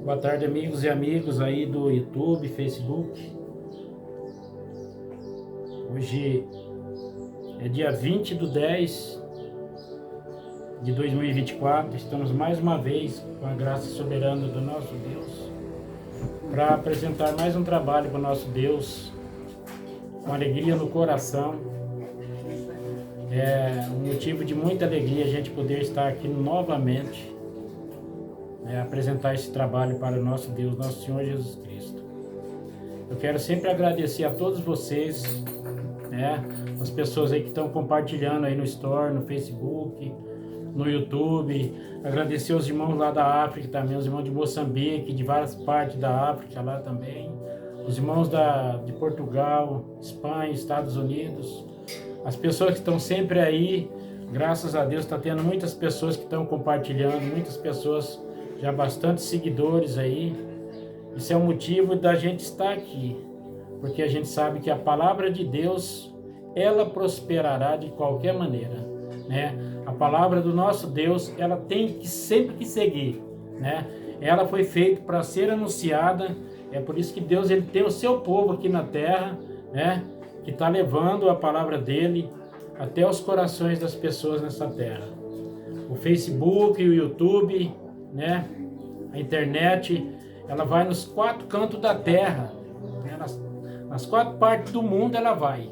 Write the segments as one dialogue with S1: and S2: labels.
S1: Boa tarde, amigos e amigos aí do YouTube, Facebook. Hoje é dia 20/10/2024. Estamos mais uma vez, com a graça soberana do nosso Deus, para apresentar mais um trabalho para o nosso Deus, com alegria no coração. É um motivo de muita alegria a gente poder estar aqui novamente, apresentar esse trabalho para o nosso Deus, nosso Senhor Jesus Cristo. Eu quero sempre agradecer a todos vocês, as pessoas aí que estão compartilhando aí no Store, no Facebook, no YouTube. Agradecer os irmãos lá da África também, os irmãos de Moçambique, de várias partes da África lá também, os irmãos de Portugal, Espanha, Estados Unidos, as pessoas que estão sempre aí. Graças a Deus está tendo muitas pessoas que estão compartilhando, muitas pessoas, já bastante seguidores aí. Isso é um motivo da gente estar aqui, porque a gente sabe que a palavra de Deus, ela prosperará de qualquer maneira, A palavra do nosso Deus, ela tem que sempre que seguir, Ela foi feita para ser anunciada. É por isso que Deus, ele tem o seu povo aqui na terra, que está levando a palavra dele até os corações das pessoas nessa terra. O Facebook, o YouTube, a internet, ela vai nos 4 cantos da terra, nas 4 partes do mundo ela vai.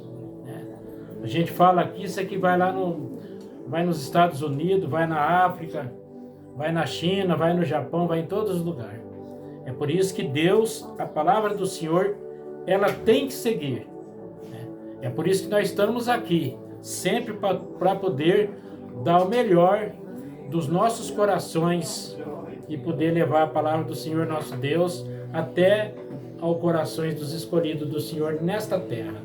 S1: A gente fala aqui, isso aqui vai vai nos Estados Unidos, vai na África, vai na China, vai no Japão, vai em todos os lugares. É por isso que Deus, a palavra do Senhor, ela tem que seguir. É por isso que nós estamos aqui, sempre para poder dar o melhor dos nossos corações e poder levar a palavra do Senhor nosso Deus até aos corações dos escolhidos do Senhor nesta terra.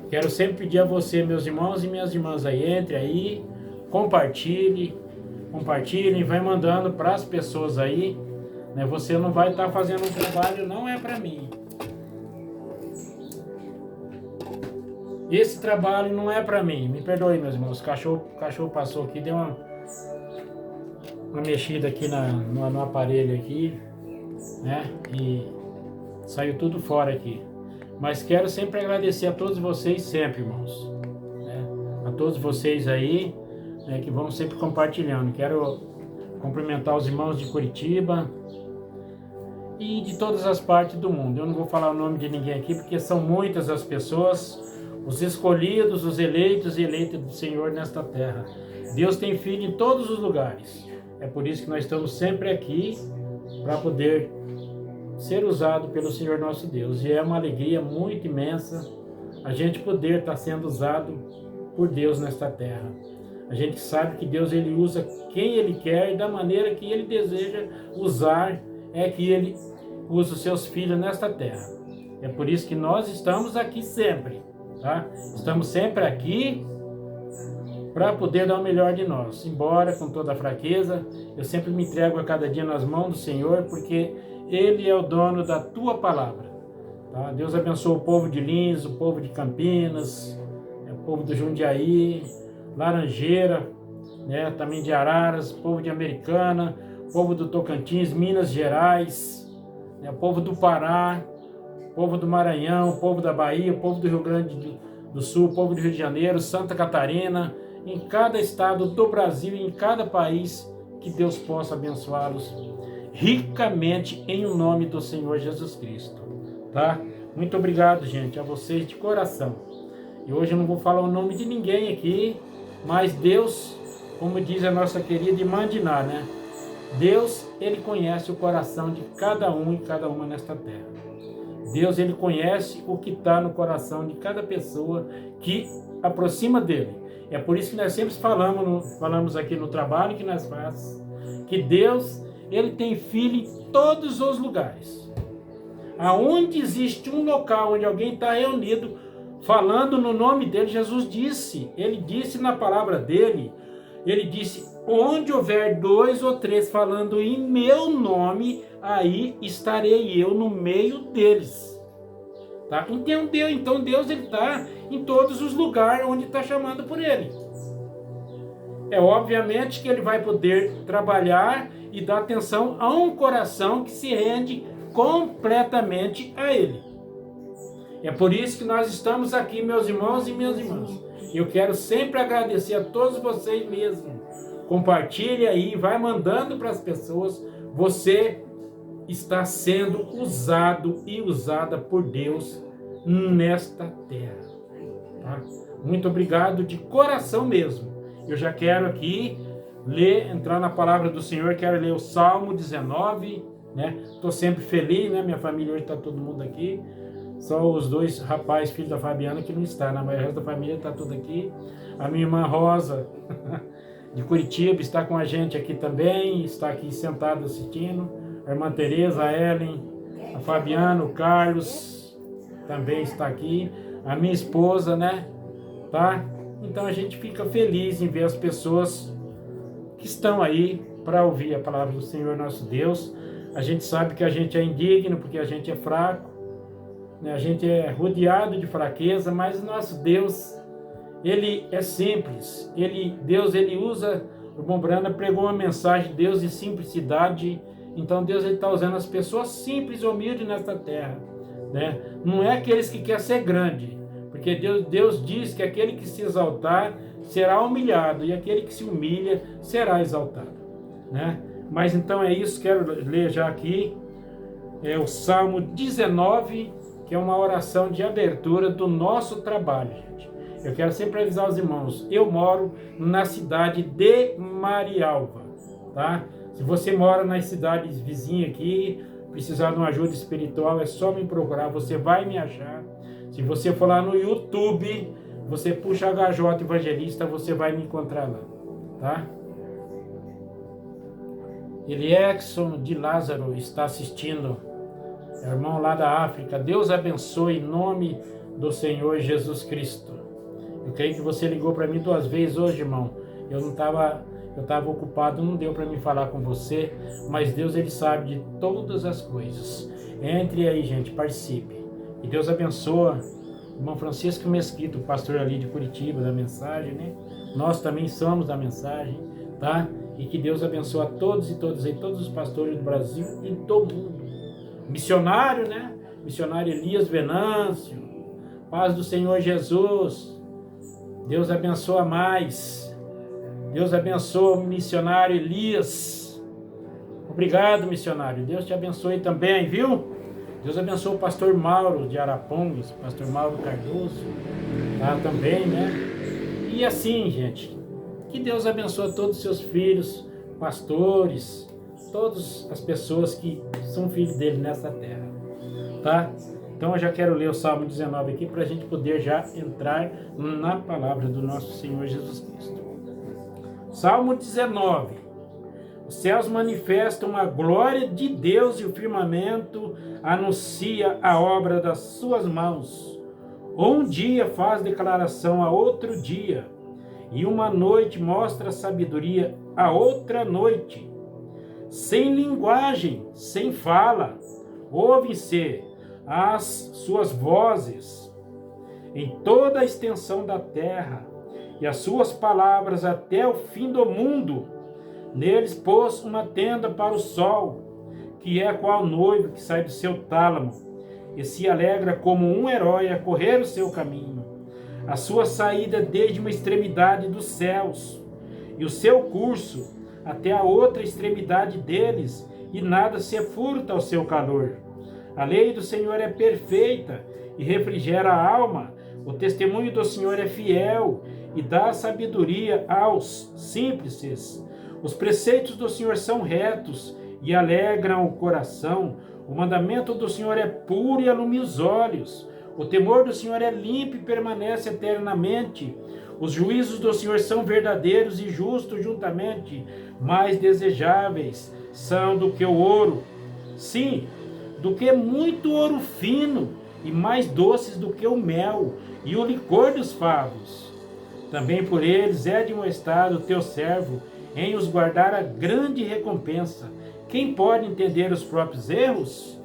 S1: Quero sempre pedir a você, meus irmãos e minhas irmãs aí, entre aí, compartilhem, vai mandando para as pessoas aí, Você não vai estar fazendo um trabalho, não é para mim. Esse trabalho não é para mim. Me perdoe, meus irmãos. O cachorro passou aqui, deu uma mexida aqui no aparelho aqui, E saiu tudo fora aqui. Mas quero sempre agradecer a todos vocês, sempre, irmãos, A todos vocês aí, que vão sempre compartilhando. Quero cumprimentar os irmãos de Curitiba e de todas as partes do mundo. Eu não vou falar o nome de ninguém aqui, porque são muitas as pessoas, os escolhidos, os eleitos e eleitas do Senhor nesta terra. Deus tem filho em todos os lugares. É por isso que nós estamos sempre aqui, para poder ser usado pelo Senhor nosso Deus. E é uma alegria muito imensa a gente poder estar sendo usado por Deus nesta terra. A gente sabe que Deus, ele usa quem ele quer e da maneira que ele deseja usar, é que ele usa os seus filhos nesta terra. É por isso que nós estamos aqui sempre, Estamos sempre aqui para poder dar o melhor de nós. Embora com toda a fraqueza, eu sempre me entrego a cada dia nas mãos do Senhor, porque Ele é o dono da tua palavra. Deus abençoe o povo de Lins, o povo de Campinas, o povo do Jundiaí, Laranjeira, também de Araras, o povo de Americana, o povo do Tocantins, Minas Gerais, o povo do Pará, o povo do Maranhão, o povo da Bahia, o povo do Rio Grande do Sul, o povo do Rio de Janeiro, Santa Catarina, em cada estado do Brasil e em cada país, que Deus possa abençoá-los ricamente em o nome do Senhor Jesus Cristo, Muito obrigado, gente, a vocês de coração. E hoje eu não vou falar o nome de ninguém aqui, mas Deus, como diz a nossa querida irmã Diná, Deus, ele conhece o coração de cada um e cada uma nesta terra. Deus, ele conhece o que está no coração de cada pessoa que aproxima dele. É por isso que nós sempre falamos aqui no trabalho que nós fazemos, que Deus, ele tem filho em todos os lugares. Aonde existe um local onde alguém está reunido, falando no nome dele, Jesus disse, ele disse na palavra dele, ele disse, onde houver 2 ou 3 falando em meu nome, aí estarei eu no meio deles. Entendeu? Então Deus, ele está em todos os lugares onde está chamando por ele. É obviamente que ele vai poder trabalhar e dá atenção a um coração que se rende completamente a Ele. É por isso que nós estamos aqui, meus irmãos e minhas irmãs. Eu quero sempre agradecer a todos vocês mesmo. Compartilhe aí, vai mandando para as pessoas. Você está sendo usado e usada por Deus nesta terra. Tá? Muito obrigado de coração mesmo. Eu já quero aqui entrar na palavra do Senhor, quero ler o Salmo 19, né? Estou sempre feliz, né? Minha família hoje está todo mundo aqui. Só os dois rapazes, filhos da Fabiana, que não está, né? Mas o resto da família está tudo aqui. A minha irmã Rosa, de Curitiba, está com a gente aqui também, está aqui sentada assistindo. A irmã Tereza, a Ellen, a Fabiana, o Carlos, também está aqui. A minha esposa, né? Tá? Então a gente fica feliz em ver as pessoas que estão aí para ouvir a palavra do Senhor nosso Deus. A gente sabe que a gente é indigno porque a gente é fraco, né? A gente é rodeado de fraqueza, mas o nosso Deus, Ele é simples. Deus usa, o irmão Brana pregou uma mensagem de Deus de simplicidade. Então Deus está usando as pessoas simples e humildes nesta terra, né? Não é aqueles que querem ser grande, porque Deus diz que aquele que se exaltar será humilhado e aquele que se humilha será exaltado, né? Mas então é isso, quero ler já aqui o Salmo 19, que é uma oração de abertura do nosso trabalho, gente. Eu quero sempre avisar os irmãos, eu moro na cidade de Marialva, tá? Se você mora nas cidades vizinhas aqui, precisar de uma ajuda espiritual, é só me procurar, você vai me achar. Se você for lá no YouTube, você puxa HJ Evangelista, você vai me encontrar lá, tá? Eliexon de Lázaro está assistindo, irmão lá da África. Deus abençoe em nome do Senhor Jesus Cristo. Eu creio que você ligou para mim 2 vezes hoje, irmão. Eu estava ocupado, não deu para mim falar com você, mas Deus, Ele sabe de todas as coisas. Entre aí, gente, participe. E Deus abençoa o irmão Francisco Mesquita, o pastor ali de Curitiba, da mensagem, né? Nós também somos da mensagem, tá? E que Deus abençoe a todos e todas aí, todos os pastores do Brasil e do mundo. Missionário, né? Missionário Elias Venâncio, paz do Senhor Jesus. Deus abençoa mais. Deus abençoe o missionário Elias. Obrigado, missionário. Deus te abençoe também, viu? Deus abençoe o pastor Mauro de Arapongas, pastor Mauro Cardoso, tá? Também, né? E assim, gente, que Deus abençoe todos os seus filhos, pastores, todas as pessoas que são filhos dele nessa terra, tá? Então eu já quero ler o Salmo 19 aqui para a gente poder já entrar na palavra do nosso Senhor Jesus Cristo. Salmo 19. Os céus manifestam a glória de Deus e o firmamento anuncia a obra das suas mãos. Um dia faz declaração a outro dia, e uma noite mostra sabedoria a outra noite. Sem linguagem, sem fala, ouvem-se as suas vozes em toda a extensão da terra, e as suas palavras até o fim do mundo. Neles pôs uma tenda para o sol, que é qual noivo que sai do seu tálamo, e se alegra como um herói a correr o seu caminho. A sua saída desde uma extremidade dos céus, e o seu curso até a outra extremidade deles, e nada se furta ao seu calor. A lei do Senhor é perfeita e refrigera a alma. O testemunho do Senhor é fiel e dá sabedoria aos simples. Os preceitos do Senhor são retos e alegram o coração. O mandamento do Senhor é puro e alumia os olhos. O temor do Senhor é limpo e permanece eternamente. Os juízos do Senhor são verdadeiros e justos juntamente. Mais desejáveis são do que o ouro. Sim, do que muito ouro fino, e mais doces do que o mel e o licor dos favos. Também por eles é admoestado o teu servo, em os guardar a grande recompensa. Quem pode entender os próprios erros?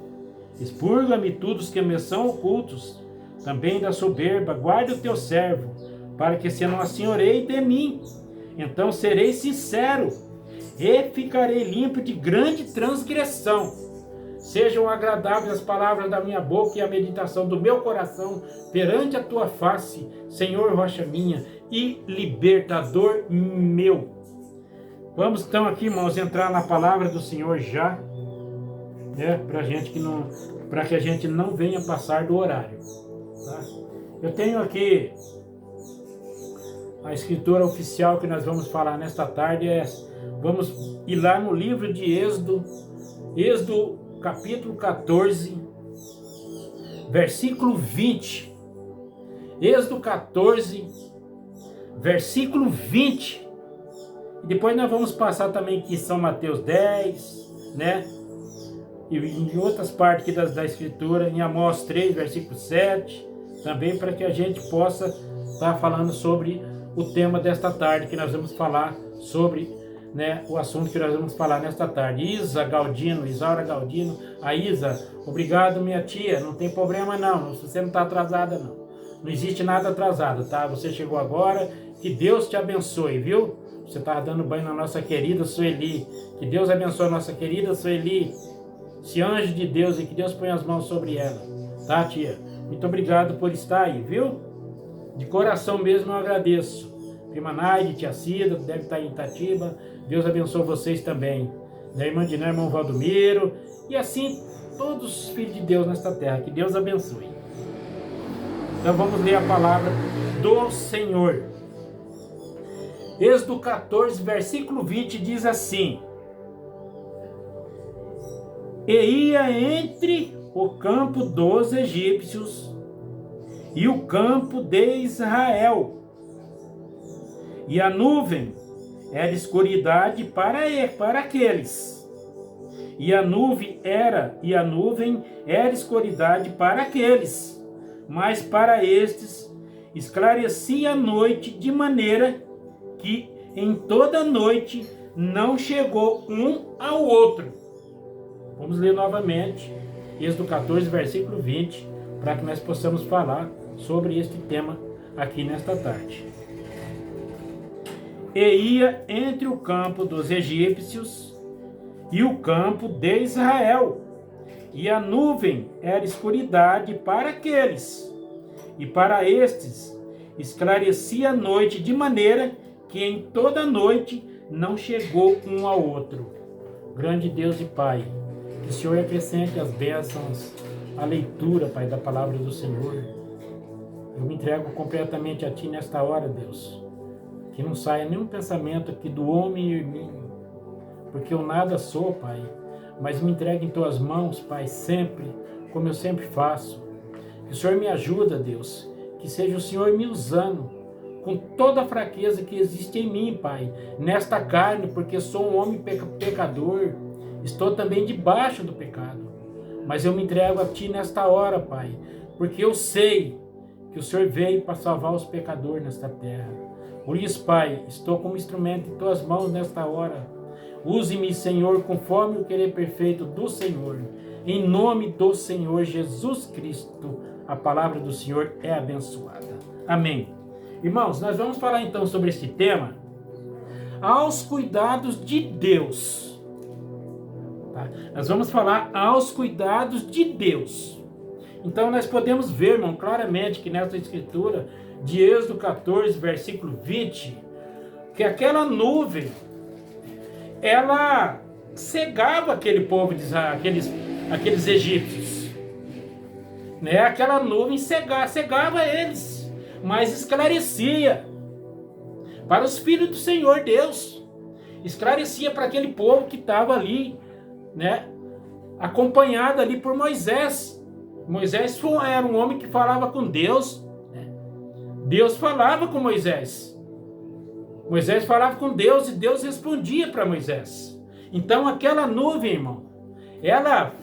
S1: Expurga-me tudo os que me são ocultos. Também da soberba guarda o teu servo, para que se não assenhoreie de mim. Então serei sincero e ficarei limpo de grande transgressão. Sejam agradáveis as palavras da minha boca e a meditação do meu coração perante a tua face, Senhor, rocha minha e libertador meu. Vamos então aqui, irmãos, entrar na palavra do Senhor já, né, para que a gente não venha passar do horário. Tá? Eu tenho aqui a escritura oficial que nós vamos falar nesta tarde, vamos ir lá no livro de Êxodo capítulo 14, versículo 20. Êxodo 14, versículo 20. E depois nós vamos passar também aqui São Mateus 10, né? E em outras partes aqui da escritura, em Amós 3, versículo 7, também para que a gente possa estar falando sobre o tema desta tarde, que nós vamos falar sobre, né, o assunto que nós vamos falar nesta tarde. Isaura Galdino, a Isa, obrigado minha tia, não tem problema não, você não está atrasada não existe nada atrasado, tá? Você chegou agora, que Deus te abençoe, viu? Você está dando banho na nossa querida Sueli, que Deus abençoe a nossa querida Sueli, esse anjo de Deus, e que Deus ponha as mãos sobre ela, tá tia? Muito obrigado por estar aí, viu? De coração mesmo eu agradeço. Prima Naide, tia Cida, deve estar em Itatiba. Deus abençoe vocês também. Da irmã Diná, irmão Valdomiro. E assim, todos os filhos de Deus nesta terra. Que Deus abençoe. Então vamos ler a palavra do Senhor. Êxodo 14, versículo 20 diz assim: E ia entre o campo dos egípcios e o campo de Israel, e a nuvem era escuridade para aqueles, e a nuvem era escuridade para aqueles, mas para estes esclarecia a noite, de maneira que em toda a noite não chegou um ao outro. Vamos ler novamente Êxodo 14, versículo 20, para que nós possamos falar sobre este tema aqui nesta tarde. E ia entre o campo dos egípcios e o campo de Israel, e a nuvem era escuridade para aqueles, e para estes esclarecia a noite, de maneira que em toda a noite não chegou um ao outro. Grande Deus e Pai, que o Senhor acrescente as bênçãos, a leitura, Pai, da palavra do Senhor. Eu me entrego completamente a Ti nesta hora, Deus. Que não saia nenhum pensamento aqui do homem e mim, porque eu nada sou, Pai, mas me entregue em Tuas mãos, Pai, sempre, como eu sempre faço. Que o Senhor me ajuda, Deus, que seja o Senhor me usando com toda a fraqueza que existe em mim, Pai, nesta carne, porque sou um homem pecador, estou também debaixo do pecado, mas eu me entrego a Ti nesta hora, Pai, porque eu sei que o Senhor veio para salvar os pecadores nesta terra. Por isso, Pai, estou como instrumento em Tuas mãos nesta hora. Use-me, Senhor, conforme o querer perfeito do Senhor. Em nome do Senhor Jesus Cristo, a palavra do Senhor é abençoada. Amém. Irmãos, nós vamos falar então sobre este tema, aos cuidados de Deus. Tá? Nós vamos falar aos cuidados de Deus. Então nós podemos ver, irmão, claramente que nessa escritura de Êxodo 14, versículo 20, que aquela nuvem, ela cegava aquele povo de Israel, aqueles egípcios, né? Aquela nuvem cegava eles, mas esclarecia para os filhos do Senhor Deus, esclarecia para aquele povo que estava ali, né? Acompanhado ali por Moisés. Moisés era um homem que falava com Deus, né? Deus falava com Moisés. Moisés falava com Deus e Deus respondia para Moisés. Então aquela nuvem, irmão, ela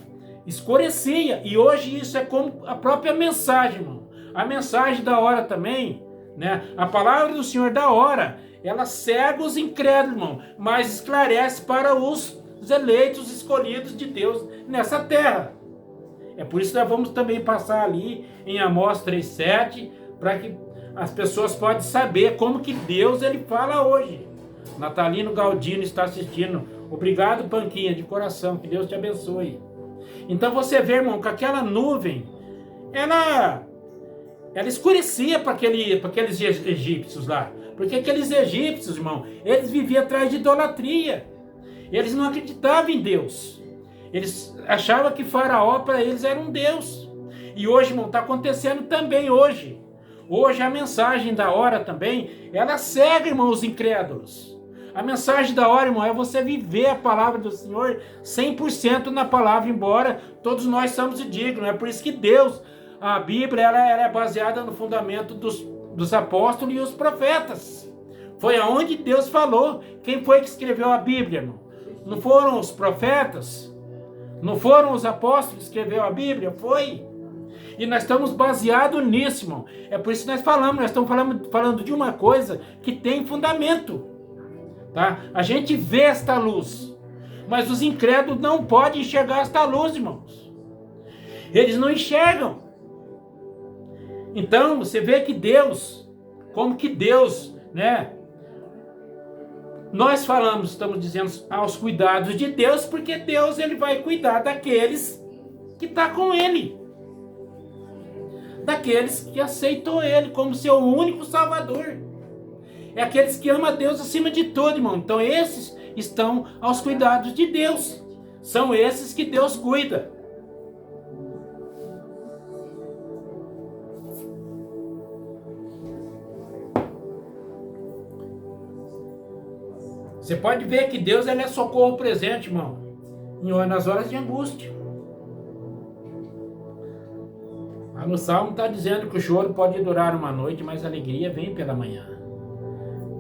S1: escurecia. E hoje isso é como a própria mensagem, irmão. A mensagem da hora também, né? A palavra do Senhor da hora, ela cega os incrédulos, irmão, mas esclarece para os eleitos, escolhidos de Deus nessa terra. É por isso que nós vamos também passar ali em Amós 3,7, para que as pessoas possam saber como que Deus ele fala hoje. Natalino Galdino está assistindo. Obrigado, Panquinha, de coração. Que Deus te abençoe. Então você vê, irmão, que aquela nuvem, ela escurecia para aqueles egípcios lá. Porque aqueles egípcios, irmão, eles viviam atrás de idolatria. Eles não acreditavam em Deus. Eles achavam que Faraó para eles era um Deus. E hoje, irmão, está acontecendo também hoje. Hoje a mensagem da hora também, ela cega, irmão, os incrédulos. A mensagem da hora, irmão, é você viver a palavra do Senhor 100% na palavra, embora todos nós somos indignos. É por isso que Deus, a Bíblia, ela é baseada no fundamento dos apóstolos e os profetas. Foi aonde Deus falou. Quem foi que escreveu a Bíblia, irmão? Não foram os profetas? Não foram os apóstolos que escreveram a Bíblia? Foi. E nós estamos baseados nisso, irmão. É por isso que nós estamos falando de uma coisa que tem fundamento. Tá? A gente vê esta luz, mas os incrédulos não podem enxergar esta luz, irmãos. Eles não enxergam. Então, você vê que Deus, como que Deus, né? Nós estamos dizendo aos cuidados de Deus, porque Deus, ele vai cuidar daqueles que estão com ele. Daqueles que aceitam ele como seu único salvador. É aqueles que amam a Deus acima de tudo, irmão. Então esses estão aos cuidados de Deus. São esses que Deus cuida. Você pode ver que Deus, ele é socorro presente, irmão, nas horas de angústia. Lá no Salmo está dizendo que o choro pode durar uma noite, mas a alegria vem pela manhã.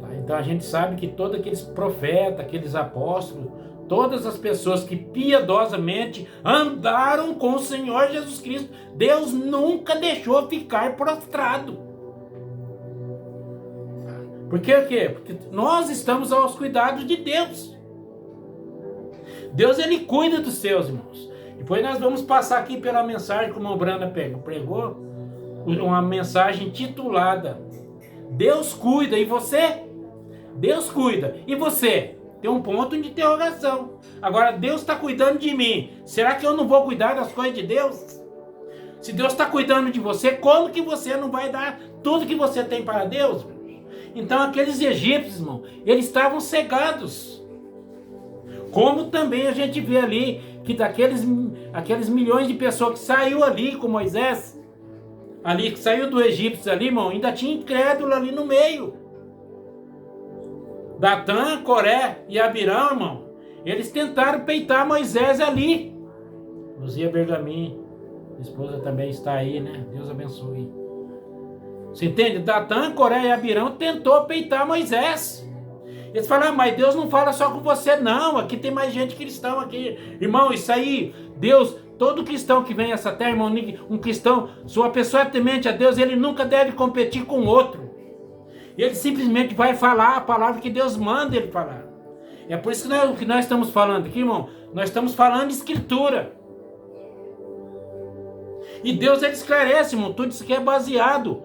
S1: Tá? Então a gente sabe que todos aqueles profetas, aqueles apóstolos, todas as pessoas que piedosamente andaram com o Senhor Jesus Cristo, Deus nunca deixou ficar prostrado. Por quê? Porque nós estamos aos cuidados de Deus. Deus, ele cuida dos seus, irmãos. Depois nós vamos passar aqui pela mensagem, como o Branda pregou, uma mensagem titulada Deus cuida, e você? Deus cuida, e você? Tem um ponto de interrogação. Agora, Deus está cuidando de mim. Será que eu não vou cuidar das coisas de Deus? Se Deus está cuidando de você, como que você não vai dar tudo que você tem para Deus? Então aqueles egípcios, irmão, eles estavam cegados. Como também a gente vê ali que aqueles milhões de pessoas que saiu ali com Moisés, ali que saiu do Egito ali, irmão, ainda tinha incrédulo ali no meio. Datã, Coré e Abirão, irmão, eles tentaram peitar Moisés ali. Luzia Bergamin, minha esposa também está aí, né? Deus abençoe. Você entende? Datã, Coré e Abirão tentou peitar Moisés. Eles falaram, mas Deus não fala só com você, não. Aqui tem mais gente cristão aqui. Irmão, isso aí, Deus, todo cristão que vem a essa terra, irmão, um cristão, se uma pessoa é temente a Deus, ele nunca deve competir com outro. Ele simplesmente vai falar a palavra que Deus manda ele falar. É por isso que nós estamos falando aqui, irmão. Nós estamos falando de Escritura. E Deus, ele esclarece, irmão, tudo isso que é baseado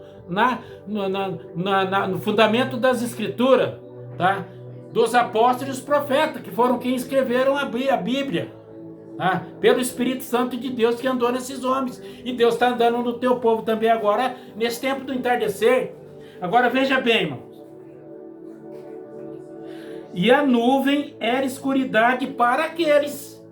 S1: no fundamento das Escrituras, tá? Dos apóstolos e os profetas, que foram quem escreveram a Bíblia, tá? Pelo Espírito Santo de Deus que andou nesses homens. E Deus está andando no teu povo também agora, nesse tempo do entardecer. Agora veja bem, irmãos. E a nuvem era escuridade para aqueles.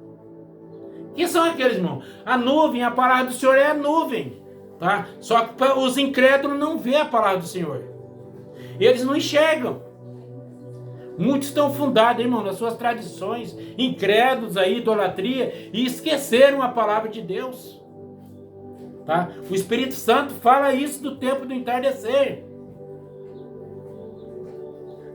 S1: Quem são aqueles, irmão? A nuvem, a palavra do Senhor é a nuvem. Tá? Só que os incrédulos não vê a palavra do Senhor. Eles não enxergam. Muitos estão fundados, irmão, nas suas tradições, incrédulos aí, idolatria, e esqueceram a palavra de Deus. Tá? O Espírito Santo fala isso do tempo do entardecer.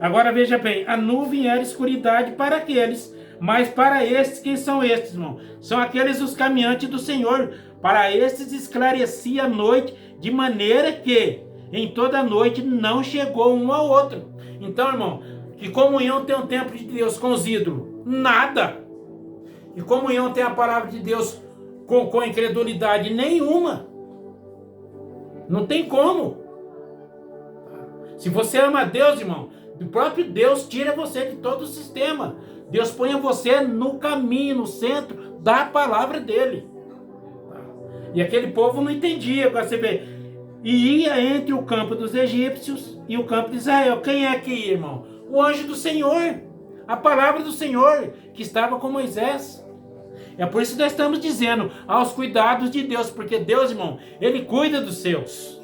S1: Agora veja bem, a nuvem era escuridade para aqueles, mas para estes, quem são estes, irmão? São aqueles os caminhantes do Senhor. Para estes esclarecia a noite, de maneira que em toda a noite não chegou um ao outro. Então, irmão, que comunhão tem o templo de Deus com os ídolos? Nada. Que comunhão tem a palavra de Deus com incredulidade? Nenhuma. Não tem como. Se você ama a Deus, irmão, O próprio Deus tira você de todo o sistema. Deus põe você no caminho, no centro da palavra dele. E aquele povo não entendia. Agora você vê, e ia entre o campo dos egípcios e o campo de Israel. Quem é que ia, irmão? O anjo do Senhor. A palavra do Senhor que estava com Moisés. É por isso que nós estamos dizendo aos cuidados de Deus. Porque Deus, irmão, Ele cuida dos seus.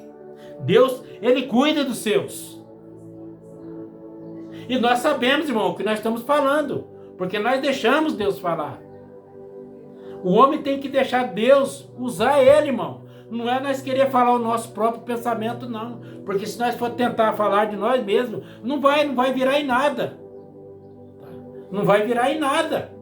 S1: Deus, Ele cuida dos seus. E nós sabemos, irmão, o que nós estamos falando. Porque nós deixamos Deus falar. O homem tem que deixar Deus usar ele, irmão. Não é nós querer falar o nosso próprio pensamento, não. Porque se nós for tentar falar de nós mesmos, não vai virar em nada. Não vai virar em nada.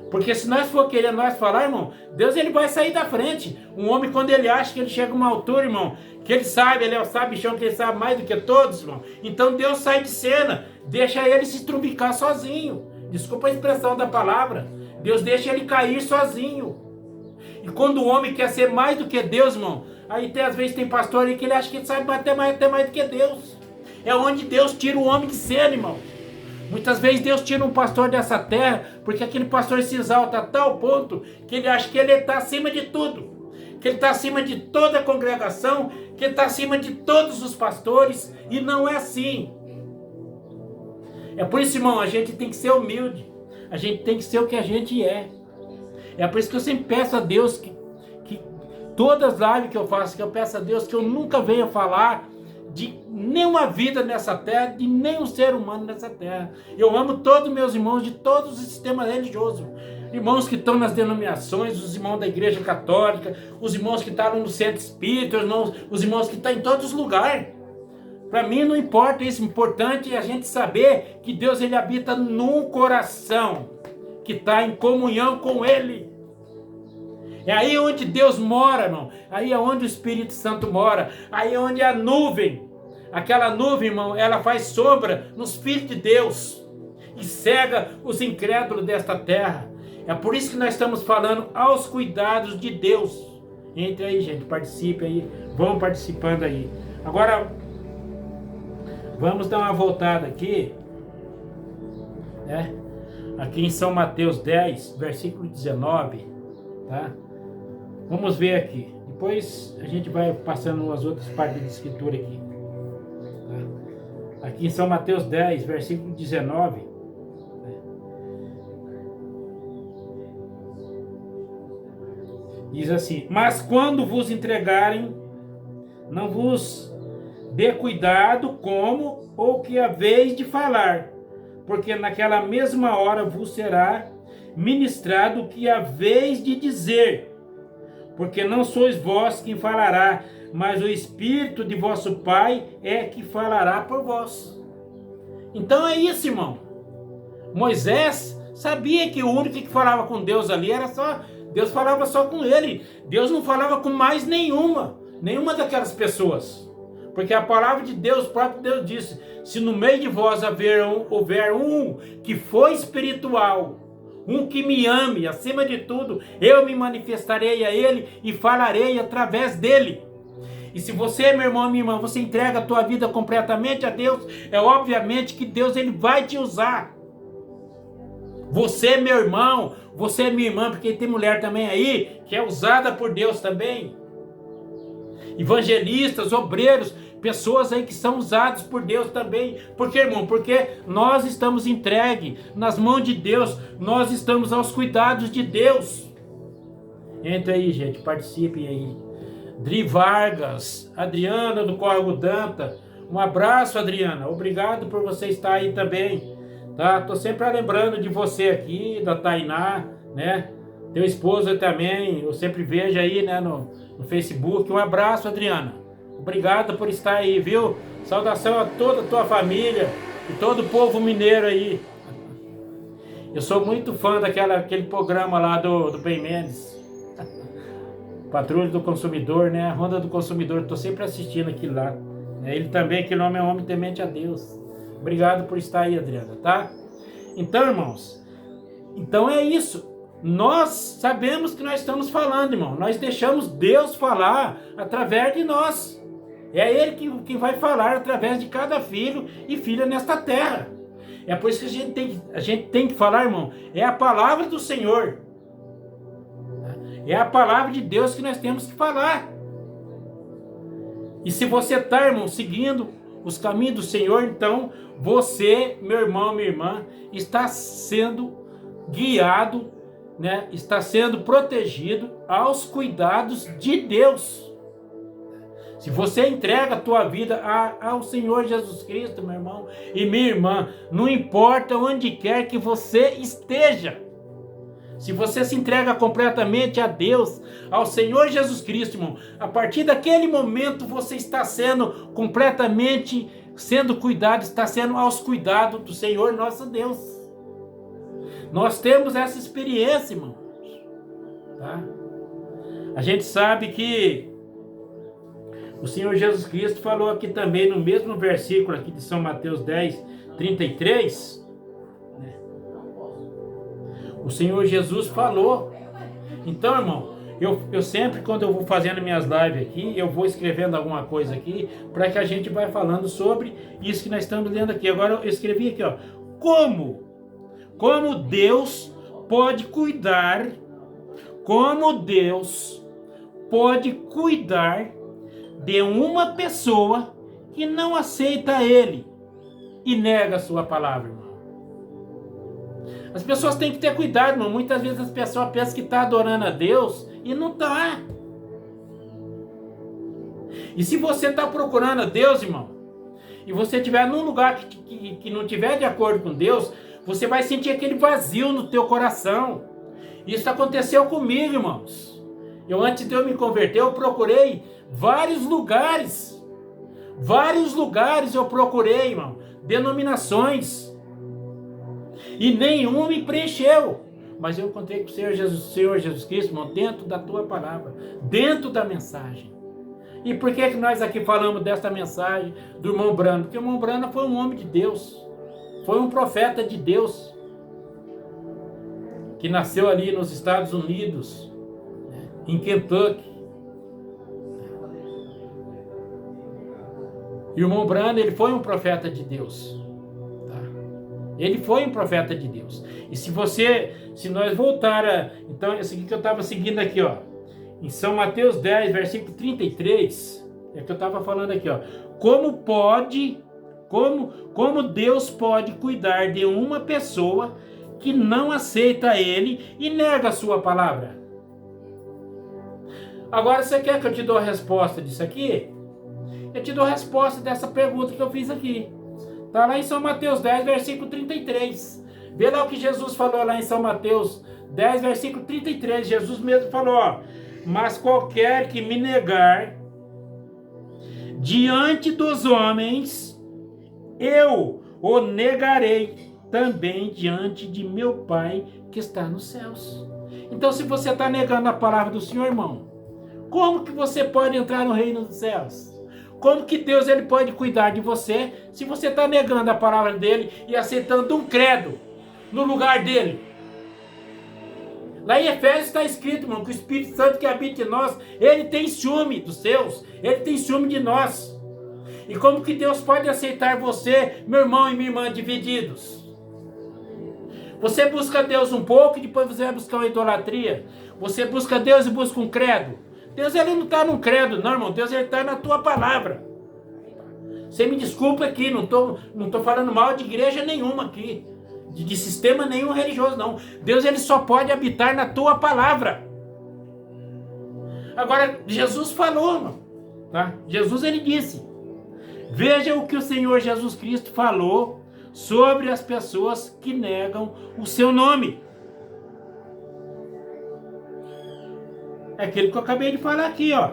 S1: Porque se nós for querer nós falar, irmão, Deus ele vai sair da frente. Um homem, quando ele acha que ele chega a uma altura, irmão, que ele sabe, ele é o sabichão, que ele sabe mais do que todos, irmão. Então Deus sai de cena, deixa ele se estrubicar sozinho. Desculpa a expressão da palavra. Deus deixa ele cair sozinho. E quando o homem quer ser mais do que Deus, irmão, aí às vezes tem pastor aí que ele acha que ele sabe até mais do que Deus. É onde Deus tira o homem de cena, irmão. Muitas vezes Deus tira um pastor dessa terra, porque aquele pastor se exalta a tal ponto que ele acha que ele está acima de tudo. Que ele está acima de toda a congregação, que ele está acima de todos os pastores, e não é assim. É por isso, irmão, a gente tem que ser humilde. A gente tem que ser o que a gente é. É por isso que eu sempre peço a Deus que todas as lives que eu faço, que eu peço a Deus que eu nunca venha falar de nenhuma vida nessa terra, de nenhum ser humano nessa terra. Eu amo todos meus irmãos de todos os sistemas religiosos. Irmãos que estão nas denominações, os irmãos da igreja católica, os irmãos que estão no centro espírita, os irmãos que estão em todos os lugares. Para mim não importa isso, o importante é a gente saber que Deus ele habita num coração que está em comunhão com Ele. É aí onde Deus mora, irmão. Aí é onde o Espírito Santo mora. Aí é onde a nuvem, aquela nuvem, irmão, ela faz sombra nos filhos de Deus e cega os incrédulos desta terra. É por isso que nós estamos falando aos cuidados de Deus. Entre aí, gente, participe aí, vão participando aí. Agora, vamos dar uma voltada aqui, né? Aqui em São Mateus 10, versículo 19, tá? Vamos ver aqui. Depois a gente vai passando as outras partes da escritura aqui. Tá? Aqui em São Mateus 10, versículo 19. Né? Diz assim: mas quando vos entregarem, não vos dê cuidado como ou que haveis de falar, porque naquela mesma hora vos será ministrado o que haveis de dizer, porque não sois vós quem falará, mas o Espírito de vosso Pai é que falará por vós. Então é isso, irmão. Moisés sabia que o único que falava com Deus ali era só Deus, falava só com ele. Deus não falava com mais nenhuma daquelas pessoas. Porque a palavra de Deus, o próprio Deus disse: se no meio de vós houver um que for espiritual, um que me ame, acima de tudo, eu me manifestarei a ele e falarei através dele. E se você, meu irmão, minha irmã, você entrega a tua vida completamente a Deus, é obviamente que Deus ele vai te usar. Você, meu irmão, você, minha irmã, porque tem mulher também aí que é usada por Deus também. Evangelistas, obreiros, pessoas aí que são usados por Deus também. Por quê, irmão? Porque nós estamos entregues nas mãos de Deus, nós estamos aos cuidados de Deus. Entre aí, gente, participem aí. Dri Vargas, Adriana do Córrego Danta, um abraço, Adriana, obrigado por você estar aí também, tá? Tô sempre lembrando de você aqui, da Tainá, né? Teu esposo também, eu sempre vejo aí, né, no Facebook. Um abraço, Adriana. Obrigado por estar aí, viu? Saudação a toda a tua família e todo o povo mineiro aí. Eu sou muito fã daquele programa lá do Ben Mendes. Patrulha do Consumidor, né? A Ronda do Consumidor. Estou sempre assistindo aquilo lá. Ele também, aquele homem é um homem temente a Deus. Obrigado por estar aí, Adriana, tá? Então, irmãos, então é isso. Nós sabemos que nós estamos falando, irmão. Nós deixamos Deus falar através de nós. É Ele que vai falar através de cada filho e filha nesta terra. É por isso que a gente tem que falar, irmão, é a palavra do Senhor. É a palavra de Deus que nós temos que falar. E se você está, irmão, seguindo os caminhos do Senhor, então você, meu irmão, minha irmã, está sendo guiado, né? Está sendo protegido aos cuidados de Deus. Se você entrega a tua vida ao Senhor Jesus Cristo, meu irmão e minha irmã, não importa onde quer que você esteja, se você se entrega completamente a Deus, ao Senhor Jesus Cristo, irmão, a partir daquele momento você está sendo completamente sendo cuidado, está sendo aos cuidados do Senhor nosso Deus. Nós temos essa experiência, irmão. Tá? A gente sabe que o Senhor Jesus Cristo falou aqui também no mesmo versículo aqui de São Mateus 10, 33. O Senhor Jesus falou. Então, irmão, eu sempre, quando eu vou fazendo minhas lives aqui, eu vou escrevendo alguma coisa aqui, para que a gente vai falando sobre isso que nós estamos lendo aqui. Agora eu escrevi aqui, ó. Como Deus pode cuidar, de uma pessoa que não aceita Ele e nega a sua palavra, irmão. As pessoas têm que ter cuidado, irmão. Muitas vezes as pessoas pensam que está adorando a Deus e não está. E se você está procurando a Deus, irmão, e você estiver num lugar que não estiver de acordo com Deus, você vai sentir aquele vazio no teu coração. Isso aconteceu comigo, irmãos. Antes de eu me converter, eu procurei vários lugares eu procurei, irmão, denominações, e nenhum me preencheu. Mas eu encontrei com o Senhor Jesus Cristo, irmão, dentro da tua palavra, dentro da mensagem. E por que nós aqui falamos desta mensagem do irmão Brano? Porque o irmão Brano foi um homem de Deus, foi um profeta de Deus, que nasceu ali nos Estados Unidos, em Kentucky. E o irmão Brano, ele foi um profeta de Deus. Tá? Ele foi um profeta de Deus. E se nós voltar então, esse aqui que eu estava seguindo aqui, ó, em São Mateus 10, versículo 33, é que eu estava falando aqui, ó. Como Deus pode cuidar de uma pessoa que não aceita Ele e nega a sua palavra? Agora, você quer que eu te dou a resposta disso aqui? Eu te dou a resposta dessa pergunta que eu fiz aqui. Está lá em São Mateus 10, versículo 33. Vê lá o que Jesus falou lá em São Mateus 10, versículo 33. Jesus mesmo falou, ó. Mas qualquer que me negar diante dos homens, eu o negarei também diante de meu Pai que está nos céus. Então, se você está negando a palavra do Senhor, irmão, como que você pode entrar no reino dos céus? Como que Deus ele pode cuidar de você se você está negando a palavra dele e aceitando um credo no lugar dele? Lá em Efésios está escrito, irmão, que o Espírito Santo que habita em nós, ele tem ciúme dos seus, ele tem ciúme de nós. E como que Deus pode aceitar você, meu irmão e minha irmã, divididos? Você busca Deus um pouco e depois você vai buscar uma idolatria. Você busca Deus e busca um credo. Deus ele não está num credo, não, irmão. Deus ele está na tua palavra. Você me desculpa aqui, não tô falando mal de igreja nenhuma aqui, de sistema nenhum religioso, não. Deus ele só pode habitar na tua palavra. Agora, Jesus falou, irmão, tá? Jesus ele disse, veja o que o Senhor Jesus Cristo falou sobre as pessoas que negam o seu nome. É aquilo que eu acabei de falar aqui, ó.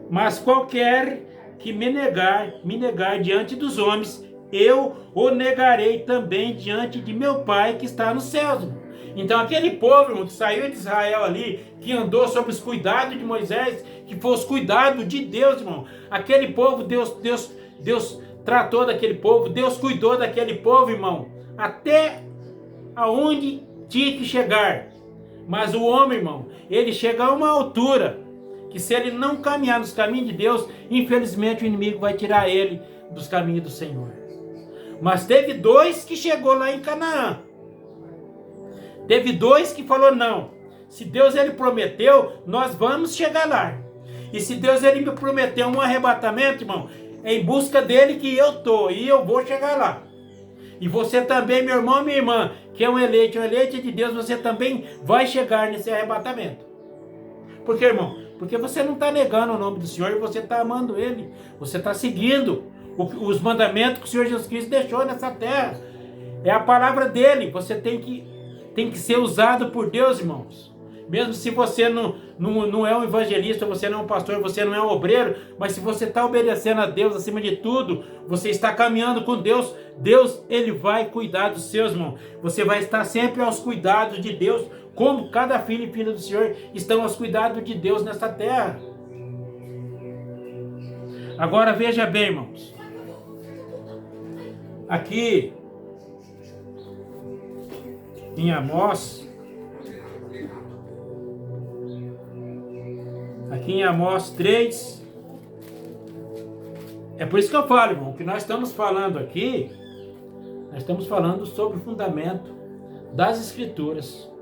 S1: Mas qualquer que me negar diante dos homens, eu o negarei também diante de meu Pai que está nos céus. Então aquele povo, irmão, que saiu de Israel ali, que andou sob os cuidados de Moisés, que foi os cuidados de Deus, irmão. Aquele povo, Deus tratou daquele povo, Deus cuidou daquele povo, irmão, até aonde tinha que chegar. Mas o homem, irmão, ele chega a uma altura que se ele não caminhar nos caminhos de Deus, infelizmente o inimigo vai tirar ele dos caminhos do Senhor. Mas teve 2 que chegou lá em Canaã. Teve 2 que falou, não, se Deus ele prometeu, nós vamos chegar lá. E se Deus ele me prometeu um arrebatamento, irmão, é em busca dele que eu estou, e eu vou chegar lá. E você também, meu irmão, minha irmã, que é um eleito de Deus, você também vai chegar nesse arrebatamento. Por quê, irmão? Porque você não está negando o nome do Senhor e você está amando Ele. Você está seguindo os mandamentos que o Senhor Jesus Cristo deixou nessa terra. É a palavra dele. Você tem que ser usado por Deus, irmãos. Mesmo se você não é um evangelista, você não é um pastor, você não é um obreiro, mas se você está obedecendo a Deus acima de tudo, você está caminhando com Deus, Deus ele vai cuidar dos seus, irmãos. Você vai estar sempre aos cuidados de Deus, como cada filho e filha do Senhor estão aos cuidados de Deus nessa terra. Agora veja bem, irmãos. Aqui em Amós, aqui em Amós 3, é por isso que eu falo, irmão, que nós estamos falando aqui, nós estamos falando sobre o fundamento das Escrituras,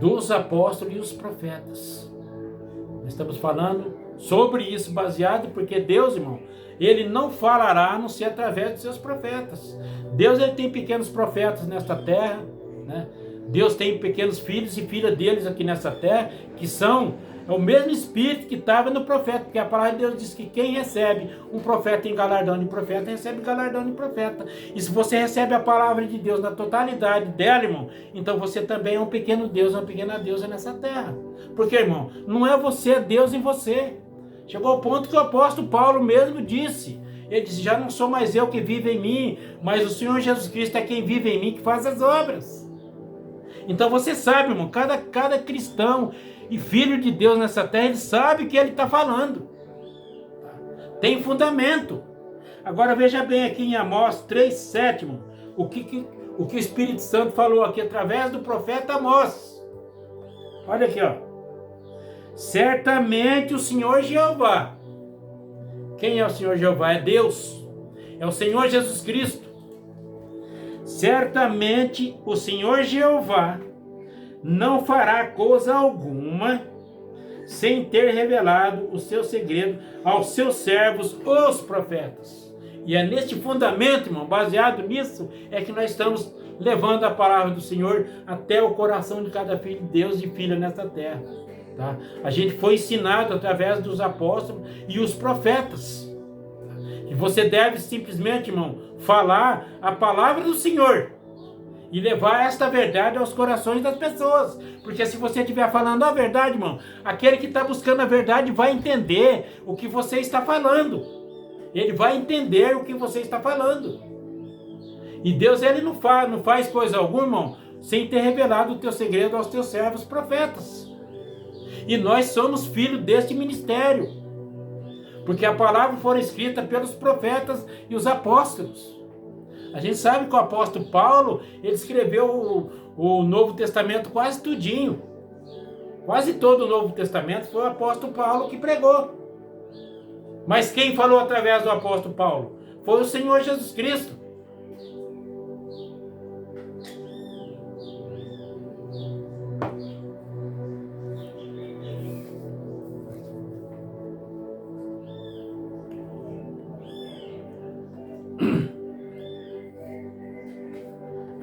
S1: dos apóstolos e os profetas. Nós estamos falando sobre isso, baseado, porque Deus, irmão, ele não falará a não ser através dos seus profetas. Deus ele tem pequenos profetas nesta terra, né? Deus tem pequenos filhos e filhas deles aqui nessa terra, que são o mesmo espírito que estava no profeta, porque a palavra de Deus diz que quem recebe um profeta em galardão de profeta, recebe galardão de profeta. E se você recebe a palavra de Deus na totalidade dela, irmão, então você também é um pequeno Deus, uma pequena deusa nessa terra. Porque, irmão, não é você, é Deus em você. Chegou ao ponto que o apóstolo Paulo mesmo disse, ele disse, já não sou mais eu que vive em mim, mas o Senhor Jesus Cristo é quem vive em mim, que faz as obras. Então você sabe, irmão, cada cristão e filho de Deus nessa terra, ele sabe o que ele está falando. Tem fundamento. Agora veja bem aqui em Amós 3:7, irmão, o que o Espírito Santo falou aqui através do profeta Amós. Olha aqui, ó. Certamente o Senhor Jeová. Quem é o Senhor Jeová? É Deus. É o Senhor Jesus Cristo. Certamente o Senhor Jeová não fará coisa alguma sem ter revelado o seu segredo aos seus servos, os profetas. E é neste fundamento, irmão, baseado nisso, é que nós estamos levando a palavra do Senhor até o coração de cada filho de Deus e filha nessa terra. Tá? A gente foi ensinado através dos apóstolos e os profetas. E você deve simplesmente, irmão, falar a palavra do Senhor e levar esta verdade aos corações das pessoas. Porque se você estiver falando a verdade, irmão, aquele que está buscando a verdade vai entender o que você está falando. Ele vai entender o que você está falando. E Deus, ele não faz coisa alguma, irmão, sem ter revelado o teu segredo aos teus servos profetas. E nós somos filhos deste ministério. Porque a palavra foi escrita pelos profetas e os apóstolos. A gente sabe que o apóstolo Paulo, ele escreveu o Novo Testamento quase tudinho. Quase todo o Novo Testamento foi o apóstolo Paulo que pregou. Mas quem falou através do apóstolo Paulo? Foi o Senhor Jesus Cristo.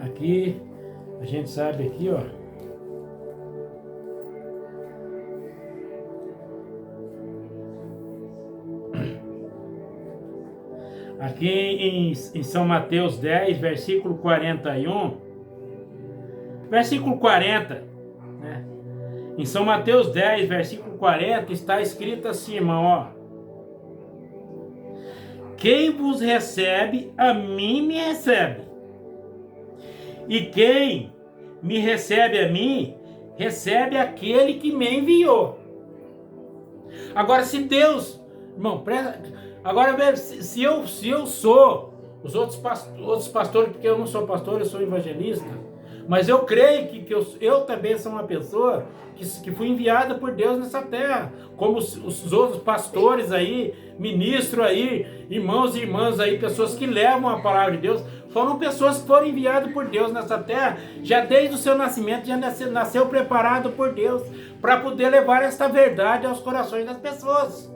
S1: Aqui, a gente sabe aqui, ó. Aqui em São Mateus 10, versículo 41. Versículo 40, né? Em São Mateus 10, versículo 40, está escrito assim, irmão, ó. Quem vos recebe, a mim me recebe. E quem me recebe a mim, recebe aquele que me enviou. Agora, se Deus, irmão, agora se eu sou, os outros pastores, porque eu não sou pastor, eu sou evangelista, Mas eu creio que eu também sou uma pessoa que fui enviada por Deus nessa terra, como os outros pastores aí, ministros aí, irmãos e irmãs aí, pessoas que levam a palavra de Deus, foram pessoas que foram enviadas por Deus nessa terra, já desde o seu nascimento, já nasceu preparado por Deus, para poder levar esta verdade aos corações das pessoas.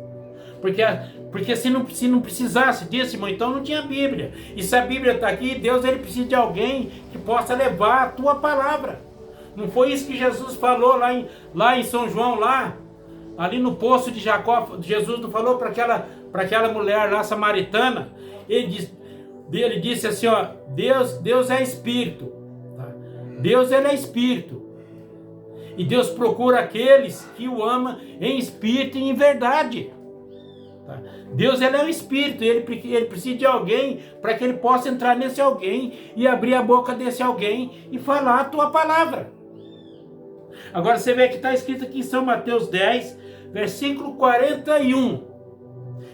S1: Porque se não precisasse disso, irmão, então não tinha Bíblia. E se a Bíblia está aqui, Deus ele precisa de alguém que possa levar a tua palavra. Não foi isso que Jesus falou lá em São João, ali no poço de Jacó? Jesus não falou para aquela mulher lá samaritana? Ele disse assim, ó, Deus é Espírito. Tá? Deus ele é Espírito. E Deus procura aqueles que o amam em espírito e em verdade. Deus ele é um espírito, ele precisa de alguém para que ele possa entrar nesse alguém e abrir a boca desse alguém e falar a tua palavra. Agora você vê que está escrito aqui em São Mateus 10, versículo 41.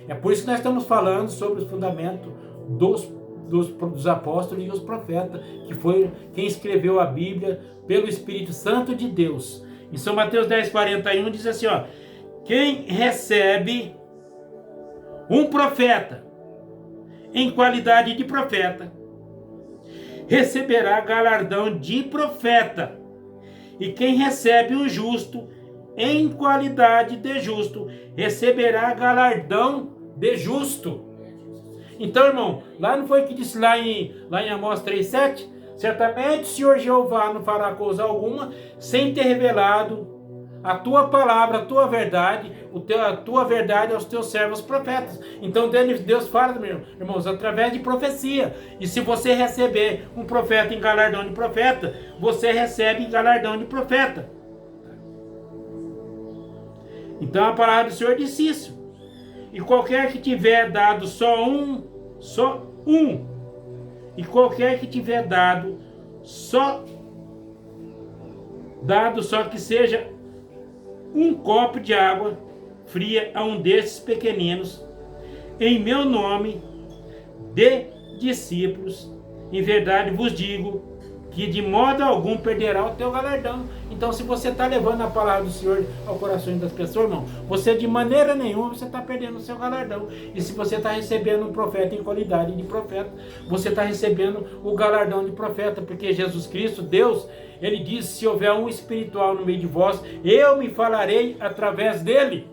S1: É por isso que nós estamos falando sobre o fundamento dos apóstolos e dos profetas, que foi quem escreveu a Bíblia pelo Espírito Santo de Deus. Em São Mateus 10, 41 diz assim, ó, quem recebe um profeta em qualidade de profeta receberá galardão de profeta, e quem recebe um justo em qualidade de justo receberá galardão de justo. Então, irmão, lá não foi que disse lá em Amós 3,7? Certamente o Senhor Jeová não fará coisa alguma sem ter revelado a tua palavra, a tua verdade, a tua verdade aos teus servos profetas. Então Deus fala, irmãos, através de profecia. E se você receber um profeta em galardão de profeta, você recebe em galardão de profeta. Então a palavra do Senhor disse isso. E qualquer que tiver dado só um, e qualquer que tiver dado só que seja um copo de água fria a um desses pequeninos, em meu nome, de discípulos, em verdade vos digo, que de modo algum perderá o teu galardão. Então, se você está levando a palavra do Senhor ao coração das pessoas, irmão, você de maneira nenhuma você está perdendo o seu galardão. E se você está recebendo um profeta em qualidade de profeta, você está recebendo o galardão de profeta, porque Jesus Cristo, Deus, ele disse, se houver um espiritual no meio de vós, eu me falarei através dele.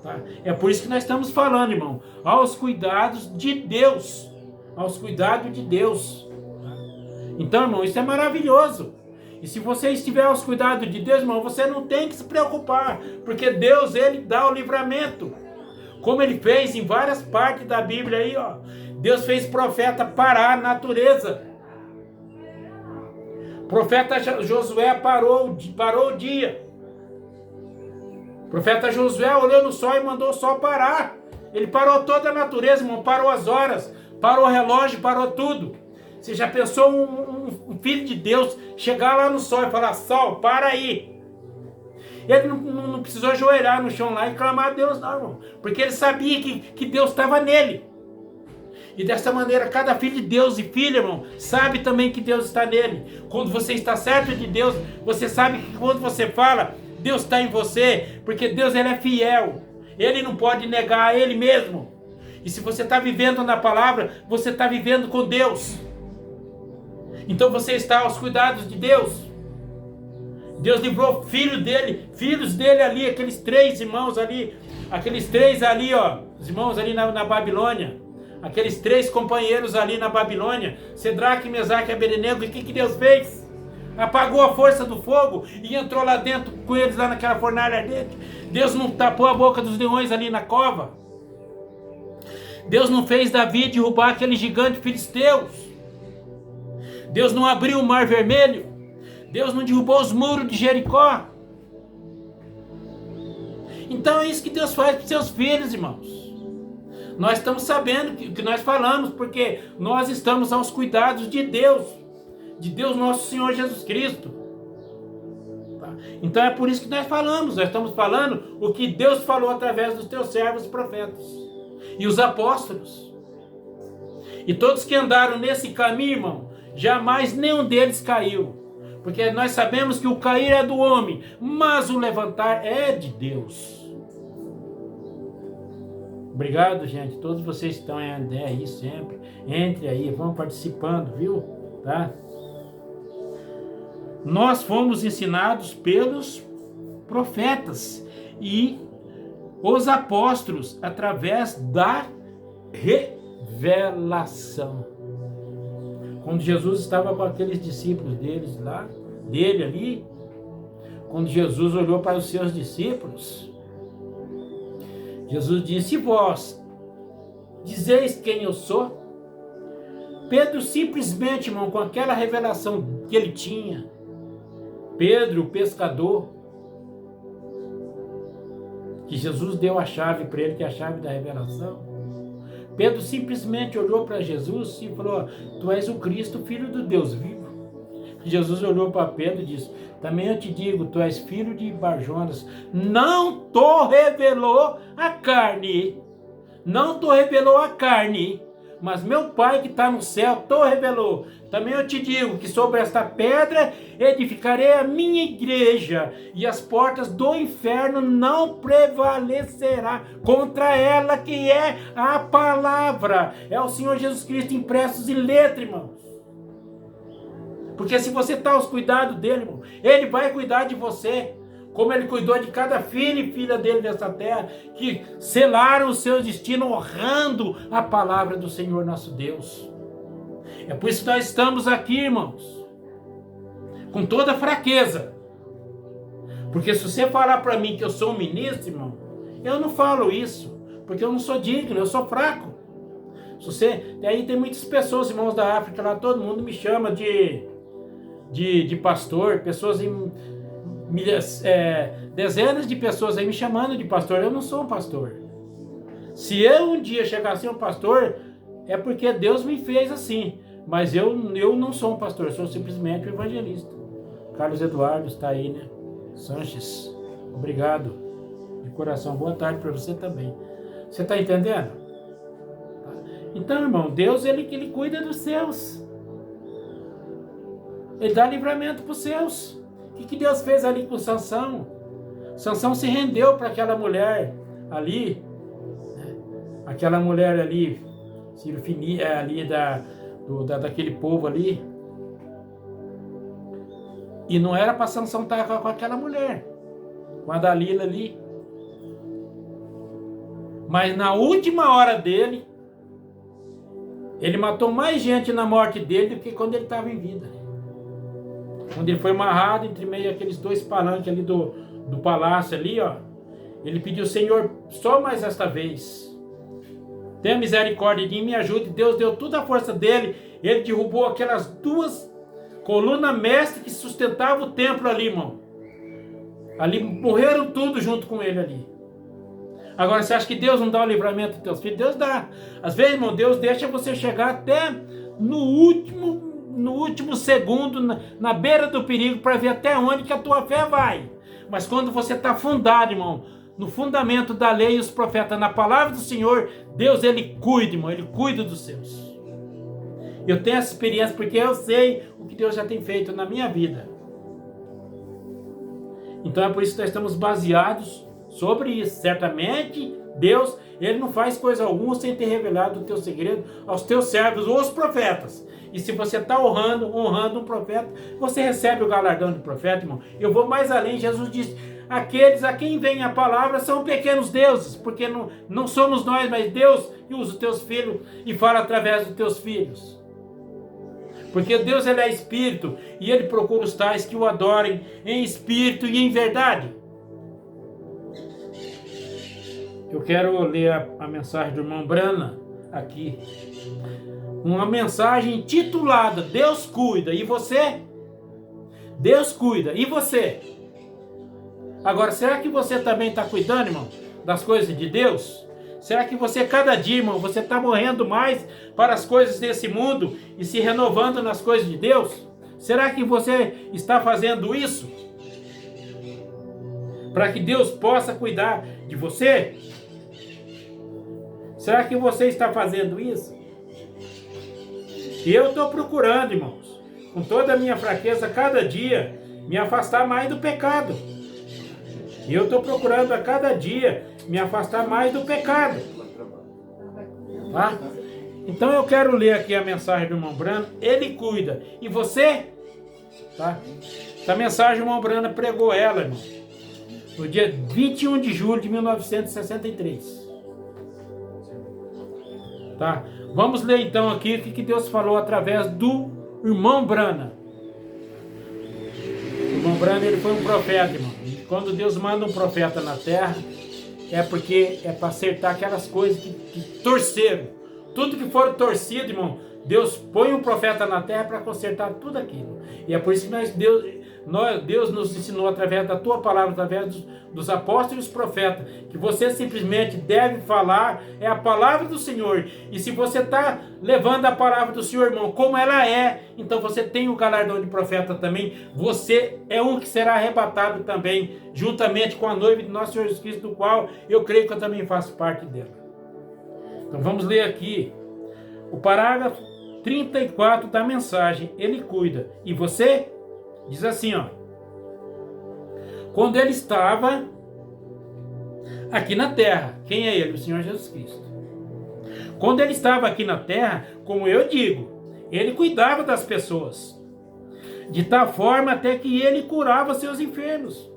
S1: Tá? É por isso que nós estamos falando, irmão, aos cuidados de Deus. Aos cuidados de Deus. Então, irmão, isso é maravilhoso. E se você estiver aos cuidados de Deus, irmão, você não tem que se preocupar, porque Deus, ele dá o livramento. Como ele fez em várias partes da Bíblia aí, ó. Deus fez profeta parar a natureza. Profeta Josué parou o dia. Profeta Josué olhou no sol e mandou o sol parar. Ele parou toda a natureza, irmão, parou as horas, parou o relógio, parou tudo. Você já pensou um filho de Deus chegar lá no sol e falar, sol, para aí. Ele não precisou ajoelhar no chão lá e clamar a Deus, não, irmão. Porque ele sabia que Deus estava nele. E dessa maneira, cada filho de Deus e filha, irmão, sabe também que Deus está nele. Quando você está certo de Deus, você sabe que quando você fala, Deus está em você. Porque Deus, ele é fiel. Ele não pode negar a ele mesmo. E se você está vivendo na palavra, você está vivendo com Deus. Então você está aos cuidados de Deus. Deus livrou filhos dele ali, aqueles três irmãos ali, ó, os irmãos ali na Babilônia, aqueles três companheiros ali na Babilônia, Sedraque, Mesaque e Abednego. E o que Deus fez? Apagou a força do fogo e entrou lá dentro com eles, lá naquela fornalha ardente. Deus não tapou a boca dos leões ali na cova. Deus não fez Davi derrubar aquele gigante filisteu. Deus não abriu o mar vermelho. Deus não derrubou os muros de Jericó. Então é isso que Deus faz para os seus filhos, irmãos. Nós estamos sabendo que nós falamos, porque nós estamos aos cuidados de Deus nosso Senhor Jesus Cristo. Tá? Então é por isso que nós falamos, nós estamos falando o que Deus falou através dos teus servos profetas e os apóstolos. E todos que andaram nesse caminho, irmão, jamais nenhum deles caiu. Porque nós sabemos que o cair é do homem, mas o levantar é de Deus. Obrigado, gente. Todos vocês estão aí sempre. Entre aí, vão participando, viu? Tá? Nós fomos ensinados pelos profetas e os apóstolos através da revelação. Quando Jesus estava com aqueles discípulos dele ali, quando Jesus olhou para os seus discípulos, Jesus disse: vós dizeis quem eu sou? Pedro simplesmente, irmão, com aquela revelação que ele tinha, Pedro, o pescador, que Jesus deu a chave para ele, que é a chave da revelação, Pedro simplesmente olhou para Jesus e falou: tu és o Cristo, filho do Deus vivo. Jesus olhou para Pedro e disse: também eu te digo, tu és filho de Barjonas, não te revelou a carne, mas meu Pai que está no céu te revelou. Também eu te digo que sobre esta pedra edificarei a minha igreja, e as portas do inferno não prevalecerá contra ela, que é a palavra. É o Senhor Jesus Cristo impressos em letra, irmãos. Porque se você está aos cuidados dele, irmão, ele vai cuidar de você, como ele cuidou de cada filho e filha dele nessa terra, que selaram o seu destino honrando a palavra do Senhor nosso Deus. É por isso que nós estamos aqui, irmãos, com toda fraqueza. Porque se você falar para mim que eu sou um ministro, irmão, eu não falo isso, porque eu não sou digno, eu sou fraco. Aí tem muitas pessoas, irmãos da África, lá todo mundo me chama de pastor, pessoas dezenas de pessoas aí me chamando de pastor. Eu não sou um pastor. Se eu um dia chegar a ser um pastor, é porque Deus me fez assim. Mas eu não sou um pastor, eu sou simplesmente um evangelista. Carlos Eduardo está aí, né? Sanches, obrigado de coração. Boa tarde para você também. Você está entendendo? Então, irmão, Deus ele cuida dos seus. Ele dá livramento para os seus. O que Deus fez ali com Sansão? Sansão se rendeu para aquela mulher ali, né? Aquela mulher ali, ali daquele povo ali. E não era para Sansão estar com aquela mulher, com a Dalila ali. Mas na última hora dele, ele matou mais gente na morte dele do que quando ele estava em vida. Quando ele foi amarrado entre meio aqueles dois palanques ali do palácio ali, ó, ele pediu: Senhor, só mais esta vez, tenha misericórdia de mim, me ajude. Deus deu toda a força dele, ele derrubou aquelas duas colunas mestres que sustentavam o templo ali, irmão. Ali morreram tudo junto com ele ali. Agora, você acha que Deus não dá o livramento dos teus filhos? Deus dá. Às vezes, irmão, Deus deixa você chegar até no último segundo, na beira do perigo, para ver até onde que a tua fé vai. Mas quando você está fundado, irmão, no fundamento da lei e os profetas, na palavra do Senhor, Deus, ele cuida, irmão, ele cuida dos seus. Eu tenho essa experiência porque eu sei o que Deus já tem feito na minha vida. Então é por isso que nós estamos baseados sobre isso. Certamente, Deus, ele não faz coisa alguma sem ter revelado o teu segredo aos teus servos, ou aos profetas. E se você está honrando um profeta, você recebe o galardão de profeta, irmão. Eu vou mais além. Jesus disse: aqueles a quem vem a palavra são pequenos deuses, porque não somos nós, mas Deus que usa os teus filhos e fala através dos teus filhos. Porque Deus, ele é espírito, e ele procura os tais que o adorem em espírito e em verdade. Eu quero ler a mensagem do irmão Brana aqui. Uma mensagem titulada: Deus cuida, e você? Deus cuida, e você? Agora, será que você também está cuidando, irmão, das coisas de Deus? Será que você, cada dia, irmão, você está morrendo mais para as coisas desse mundo e se renovando nas coisas de Deus? Será que você está fazendo isso para que Deus possa cuidar de você? Será que você está fazendo isso? Eu estou procurando, irmãos. com toda a minha fraqueza, cada dia, me afastar mais do pecado. E eu estou procurando a cada dia me afastar mais do pecado. Tá? Então eu quero ler aqui a mensagem do irmão Brana. Ele cuida. E você? Tá? Essa mensagem o irmão Brana pregou ela, irmão, no dia 21 de julho de 1963. Tá? Vamos ler então aqui o que Deus falou através do irmão Brana. O irmão Brana, ele foi um profeta, irmão. E quando Deus manda um profeta na terra, é porque é para acertar aquelas coisas que torceram. Tudo que for torcido, irmão, Deus põe um profeta na terra para consertar tudo aquilo. E é por isso que Deus nos ensinou através da tua palavra, através dos apóstolos e dos profetas, que você simplesmente deve falar é a palavra do Senhor. E se você está levando a palavra do Senhor, irmão, como ela é, então você tem o galardão de profeta também. Você é um que será arrebatado também, juntamente com a noiva de nosso Senhor Jesus Cristo, do qual eu creio que eu também faço parte dela. Então vamos ler aqui o parágrafo 34 da mensagem. Ele cuida. E você? Diz assim, ó. Quando ele estava aqui na terra. Quem é ele? O Senhor Jesus Cristo. Quando ele estava aqui na terra, como eu digo, ele cuidava das pessoas. De tal forma até que ele curava seus enfermos.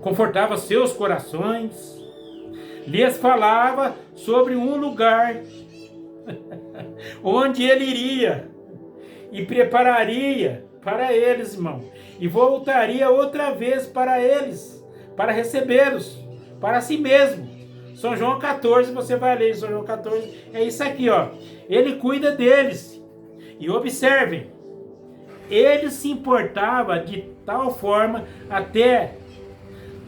S1: Confortava seus corações. Lhes falava sobre um lugar onde ele iria e prepararia para eles, irmão, e voltaria outra vez para eles, para recebê-los, para si mesmo. São João 14, você vai ler São João 14, é isso aqui, ó. Ele cuida deles. E observem, ele se importava de tal forma até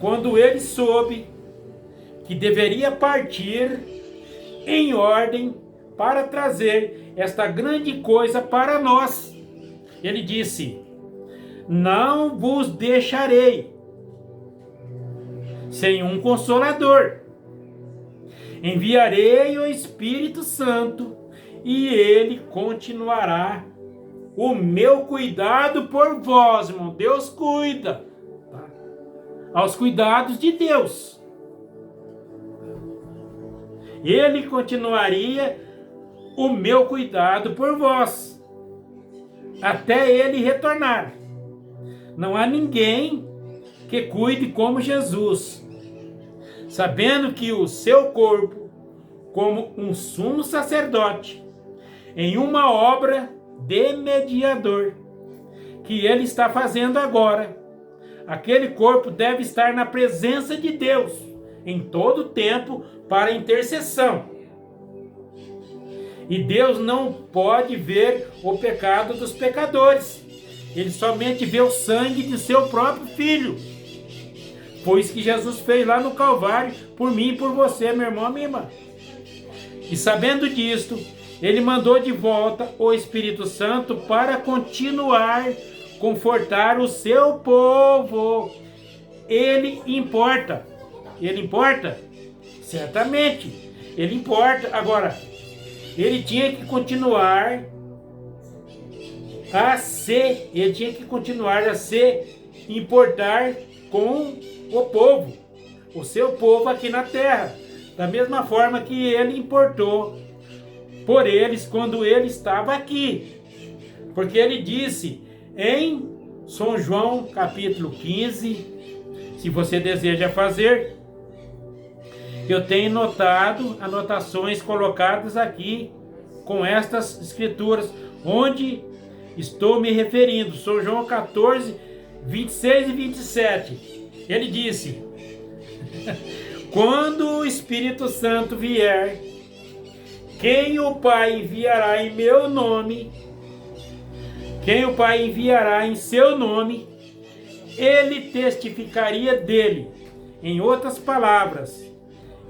S1: quando ele soube que deveria partir em ordem para trazer esta grande coisa para nós. Ele disse: não vos deixarei sem um consolador. Enviarei o Espírito Santo e ele continuará o meu cuidado por vós, irmão. Deus cuida, tá? Aos cuidados de Deus. Ele continuaria o meu cuidado por vós, até ele retornar. Não há ninguém que cuide como Jesus, sabendo que o seu corpo, como um sumo sacerdote, em uma obra de mediador, que ele está fazendo agora, aquele corpo deve estar na presença de Deus, em todo tempo, para intercessão. E Deus não pode ver o pecado dos pecadores. Ele somente vê o sangue de seu próprio Filho. Foi isso que Jesus fez lá no Calvário, por mim e por você, meu irmão e minha irmã. E sabendo disto, ele mandou de volta o Espírito Santo para continuar confortar o seu povo. Ele importa. Ele importa? Certamente. Ele importa. Agora, ele tinha que continuar a se importar com o povo, o seu povo aqui na terra, da mesma forma que ele importou por eles quando ele estava aqui, porque ele disse em São João capítulo 15, se você deseja fazer, eu tenho notado anotações colocadas aqui com estas escrituras, onde estou me referindo. São João 14, 26 e 27. Ele disse: quando o Espírito Santo vier, quem o Pai enviará em meu nome, quem o Pai enviará em seu nome, ele testificaria dele. Em outras palavras,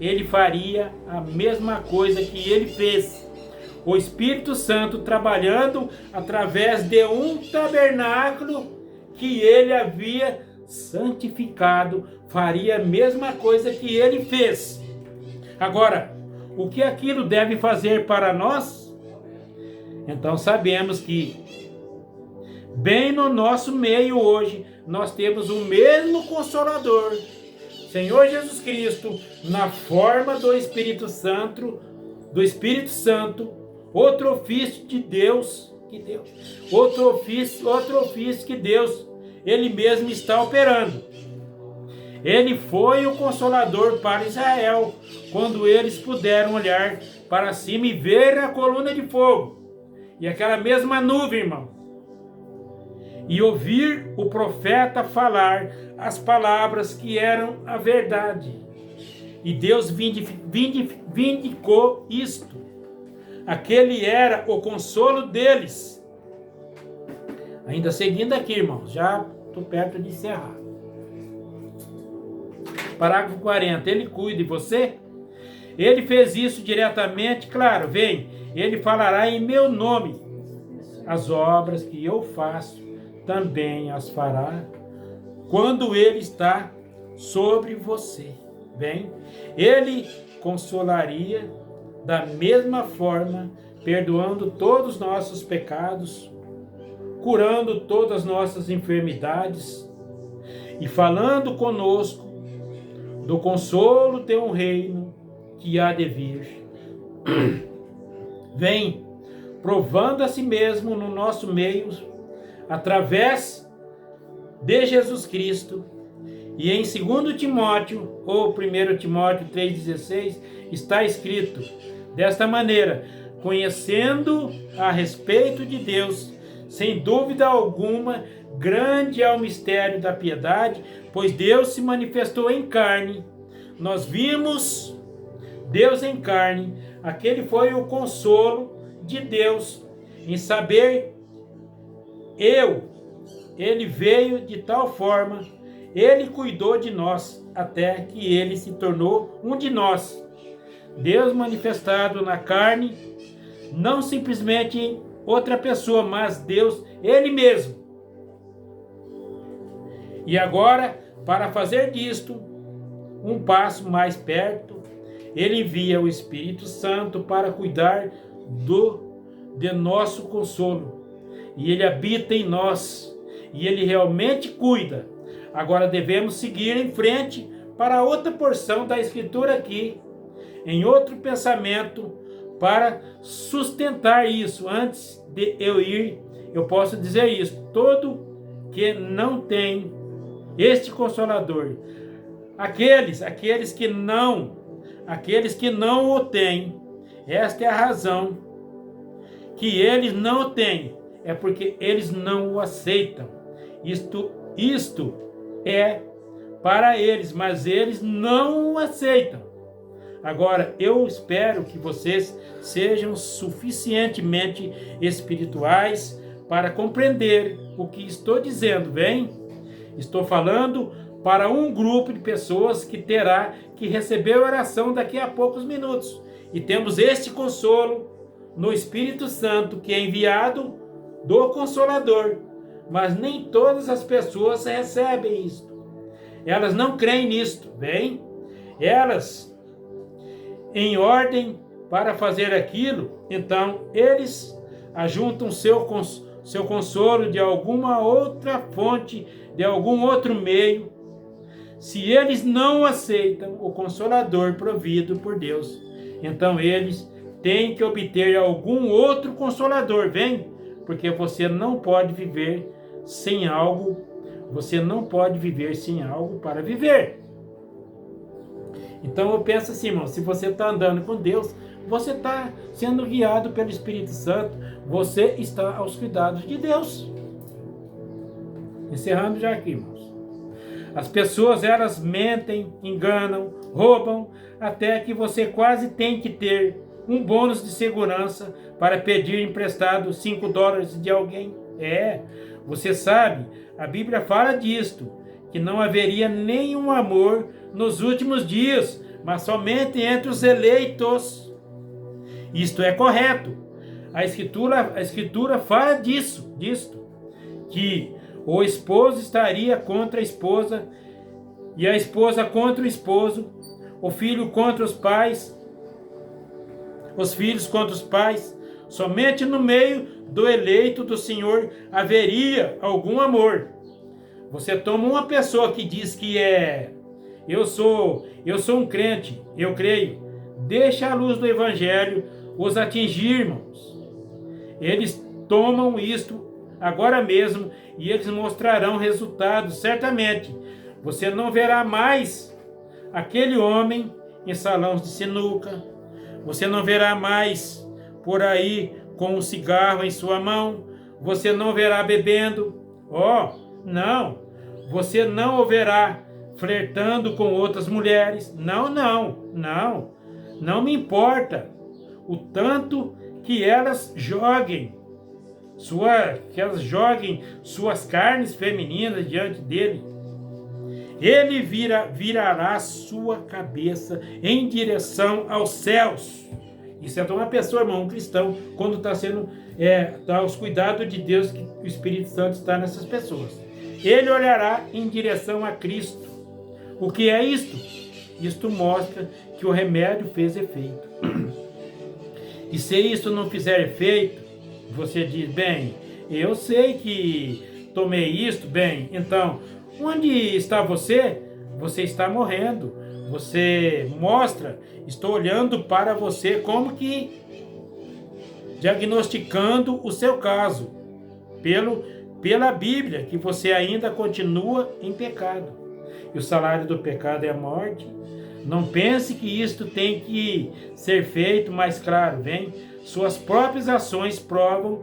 S1: ele faria a mesma coisa que ele fez. O Espírito Santo trabalhando através de um tabernáculo que ele havia santificado, faria a mesma coisa que ele fez. Agora, o que aquilo deve fazer para nós? Então sabemos que bem no nosso meio hoje, nós temos o mesmo Consolador, Senhor Jesus Cristo, na forma do Espírito Santo, outro ofício de Deus, outro ofício que Deus, Ele mesmo está operando. Ele foi o Consolador para Israel, quando eles puderam olhar para cima e ver a coluna de fogo, e aquela mesma nuvem, irmão, e ouvir o profeta falar as palavras que eram a verdade. E Deus vindicou isto. Aquele era o consolo deles. Ainda seguindo aqui, irmãos, já estou perto de encerrar. Parágrafo 40. Ele cuida de você? Ele fez isso diretamente, claro, vem. Ele falará em meu nome. As obras que eu faço também as fará quando ele está sobre você. Bem, ele consolaria da mesma forma, perdoando todos os nossos pecados, curando todas as nossas enfermidades e falando conosco do consolo de um reino que há de vir. Vem, provando a si mesmo no nosso meio, através de Jesus Cristo. E em 2 Timóteo, ou 1 Timóteo 3,16, está escrito desta maneira: conhecendo a respeito de Deus, sem dúvida alguma, grande é o mistério da piedade, pois Deus se manifestou em carne. Nós vimos Deus em carne. Aquele foi o consolo de Deus em saber Ele veio de tal forma, Ele cuidou de nós, até que Ele se tornou um de nós. Deus manifestado na carne, não simplesmente em outra pessoa, mas Deus, Ele mesmo. E agora, para fazer disto um passo mais perto, Ele envia o Espírito Santo para cuidar de nosso consolo. E Ele habita em nós. E Ele realmente cuida. Agora devemos seguir em frente para outra porção da Escritura aqui, em outro pensamento, para sustentar isso. Antes de eu ir, eu posso dizer isso: todo que não tem este Consolador, aqueles que não o têm, esta é a razão que eles não o têm, é porque eles não o aceitam. Isto é para eles, mas eles não o aceitam. Agora, eu espero que vocês sejam suficientemente espirituais para compreender o que estou dizendo, bem? Estou falando para um grupo de pessoas que terá que receber oração daqui a poucos minutos. E temos este consolo no Espírito Santo, que é enviado do Consolador. Mas nem todas as pessoas recebem isto. Elas não creem nisto, bem? Elas, em ordem para fazer aquilo, então eles ajuntam seu consolo de alguma outra fonte, de algum outro meio. Se eles não aceitam o Consolador provido por Deus, então eles têm que obter algum outro Consolador, vem? Porque você não pode viver sem algo, para viver. Então eu penso assim, irmão, se você está andando com Deus, você está sendo guiado pelo Espírito Santo, você está aos cuidados de Deus. Encerrando já aqui, irmãos. As pessoas, elas mentem, enganam, roubam, até que você quase tem que ter um bônus de segurança para pedir emprestado $5 de alguém. Você sabe, a Bíblia fala disto, que não haveria nenhum amor nos últimos dias, mas somente entre os eleitos. Isto é correto. A Escritura fala disto, que o esposo estaria contra a esposa, e a esposa contra o esposo, o filho contra os pais, os filhos contra os pais, Somente no meio do eleito do Senhor haveria algum amor. Você toma uma pessoa que diz que eu sou um crente, eu creio. Deixa a luz do Evangelho os atingir, irmãos. Eles tomam isto agora mesmo e eles mostrarão resultados, certamente. Você não verá mais aquele homem em salões de sinuca. Você não verá mais por aí com um cigarro em sua mão. Você não verá bebendo. Não. Você não o verá flertando com outras mulheres. Não me importa o tanto que elas joguem suas carnes femininas diante dele. Ele virará sua cabeça em direção aos céus. Isso é uma pessoa, irmão, um cristão, quando está sendo aos cuidados de Deus, que o Espírito Santo está nessas pessoas. Ele olhará em direção a Cristo. O que é isto? Isto mostra que o remédio fez efeito. E se isso não fizer efeito, você diz, bem, eu sei que tomei isto, bem, então, onde está você? Você está morrendo. Você mostra, estou olhando para você como que diagnosticando o seu caso, pela Bíblia, que você ainda continua em pecado. E o salário do pecado é a morte. Não pense que isto tem que ser feito mais claro, vem? Suas próprias ações provam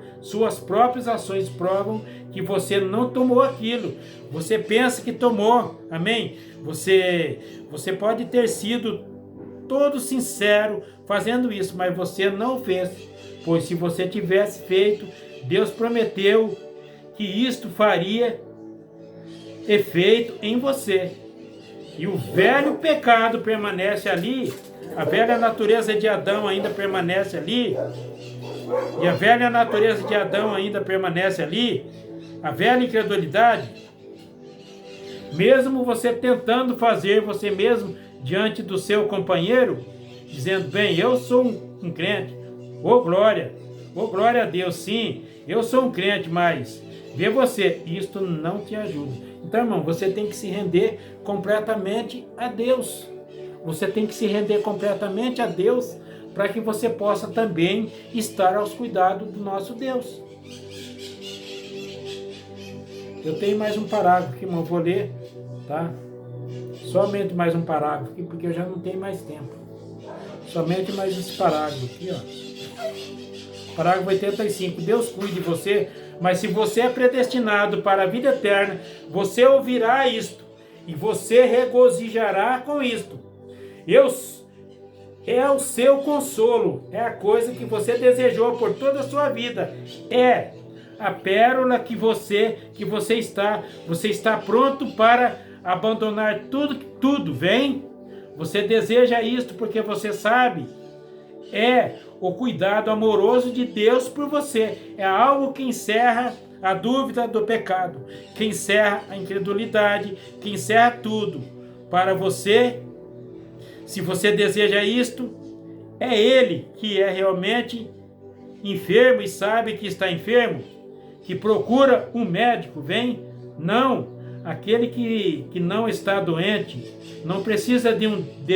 S1: que você não tomou aquilo. Você pensa que tomou, amém? Você pode ter sido todo sincero fazendo isso, mas você não fez. Pois se você tivesse feito, Deus prometeu que isto faria efeito em você. E o velho pecado permanece ali, a velha natureza de Adão ainda permanece ali, e a velha natureza de Adão ainda permanece ali, a velha incredulidade, mesmo você tentando fazer você mesmo diante do seu companheiro, dizendo, bem, eu sou um crente, glória a Deus, sim, eu sou um crente, mas vê você, isto não te ajuda. Então, irmão, você tem que se render completamente a Deus. Você tem que se render completamente a Deus para que você possa também estar aos cuidados do nosso Deus. Eu tenho mais um parágrafo aqui, irmão, vou ler, tá? Somente mais um parágrafo aqui, porque eu já não tenho mais tempo. Somente mais esse parágrafo aqui, ó. Parágrafo 85. Deus cuide de você, mas se você é predestinado para a vida eterna, você ouvirá isto, e você regozijará com isto. É o seu consolo, é a coisa que você desejou por toda a sua vida, é a pérola que você está pronto para abandonar tudo, vem? Você deseja isto porque você sabe, é o cuidado amoroso de Deus por você, é algo que encerra a dúvida do pecado, que encerra a incredulidade, que encerra tudo para você. Se você deseja isto, é Ele que é realmente enfermo e sabe que está enfermo, que procura um médico, vem? Não, aquele que não está doente, não precisa de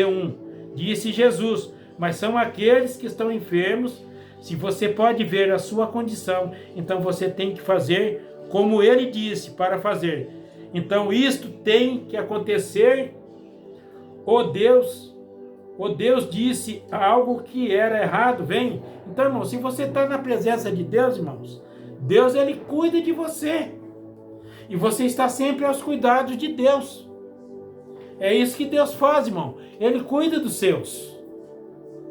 S1: um, disse Jesus, mas são aqueles que estão enfermos. Se você pode ver a sua condição, então você tem que fazer como Ele disse para fazer. Então isto tem que acontecer. O Deus disse algo que era errado, vem? Então, irmão, se você está na presença de Deus, irmãos, Deus, Ele cuida de você. E você está sempre aos cuidados de Deus. É isso que Deus faz, irmão. Ele cuida dos seus.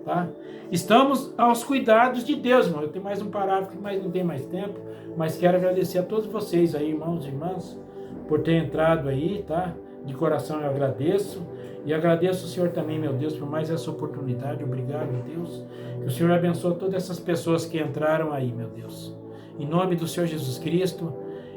S1: Tá? Estamos aos cuidados de Deus, irmão. Eu tenho mais um parágrafo, mas não tem mais tempo. Mas quero agradecer a todos vocês aí, irmãos e irmãs, por ter entrado aí, tá? De coração eu agradeço. E agradeço o Senhor também, meu Deus, por mais essa oportunidade. Obrigado, Deus. Que o Senhor abençoe todas essas pessoas que entraram aí, meu Deus. Em nome do Senhor Jesus Cristo.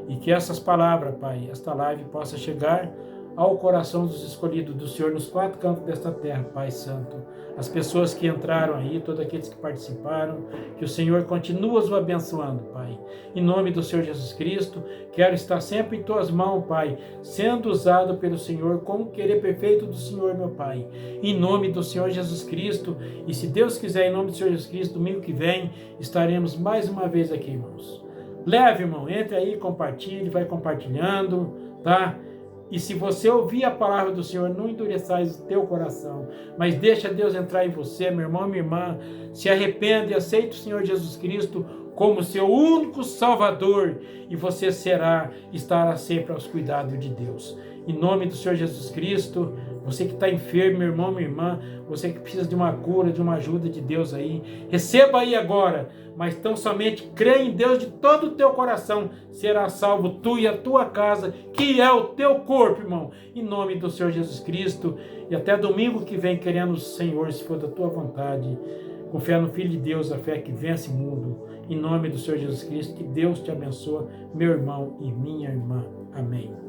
S1: E que essas palavras, Pai, esta live possa chegar ao coração dos escolhidos do Senhor nos 4 cantos desta terra, Pai Santo. As pessoas que entraram aí, todos aqueles que participaram, que o Senhor continue os abençoando, Pai. Em nome do Senhor Jesus Cristo, quero estar sempre em Tuas mãos, Pai, sendo usado pelo Senhor como querer perfeito do Senhor, meu Pai. Em nome do Senhor Jesus Cristo, e se Deus quiser, em nome do Senhor Jesus Cristo, domingo que vem, estaremos mais uma vez aqui, irmãos. Leve, irmão, entre aí, compartilhe, vai compartilhando, tá? E se você ouvir a palavra do Senhor, não endureçais o teu coração, mas deixa Deus entrar em você, meu irmão, minha irmã, se arrependa e aceita o Senhor Jesus Cristo como seu único Salvador, e você estará sempre aos cuidados de Deus. Em nome do Senhor Jesus Cristo, você que está enfermo, meu irmão, minha irmã, você que precisa de uma cura, de uma ajuda de Deus aí, receba aí agora, mas tão somente crê em Deus de todo o teu coração, será salvo tu e a tua casa, que é o teu corpo, irmão, em nome do Senhor Jesus Cristo, e até domingo que vem, querendo o Senhor, se for da tua vontade, com fé no Filho de Deus, a fé que vence o mundo, em nome do Senhor Jesus Cristo, que Deus te abençoe, meu irmão e minha irmã. Amém.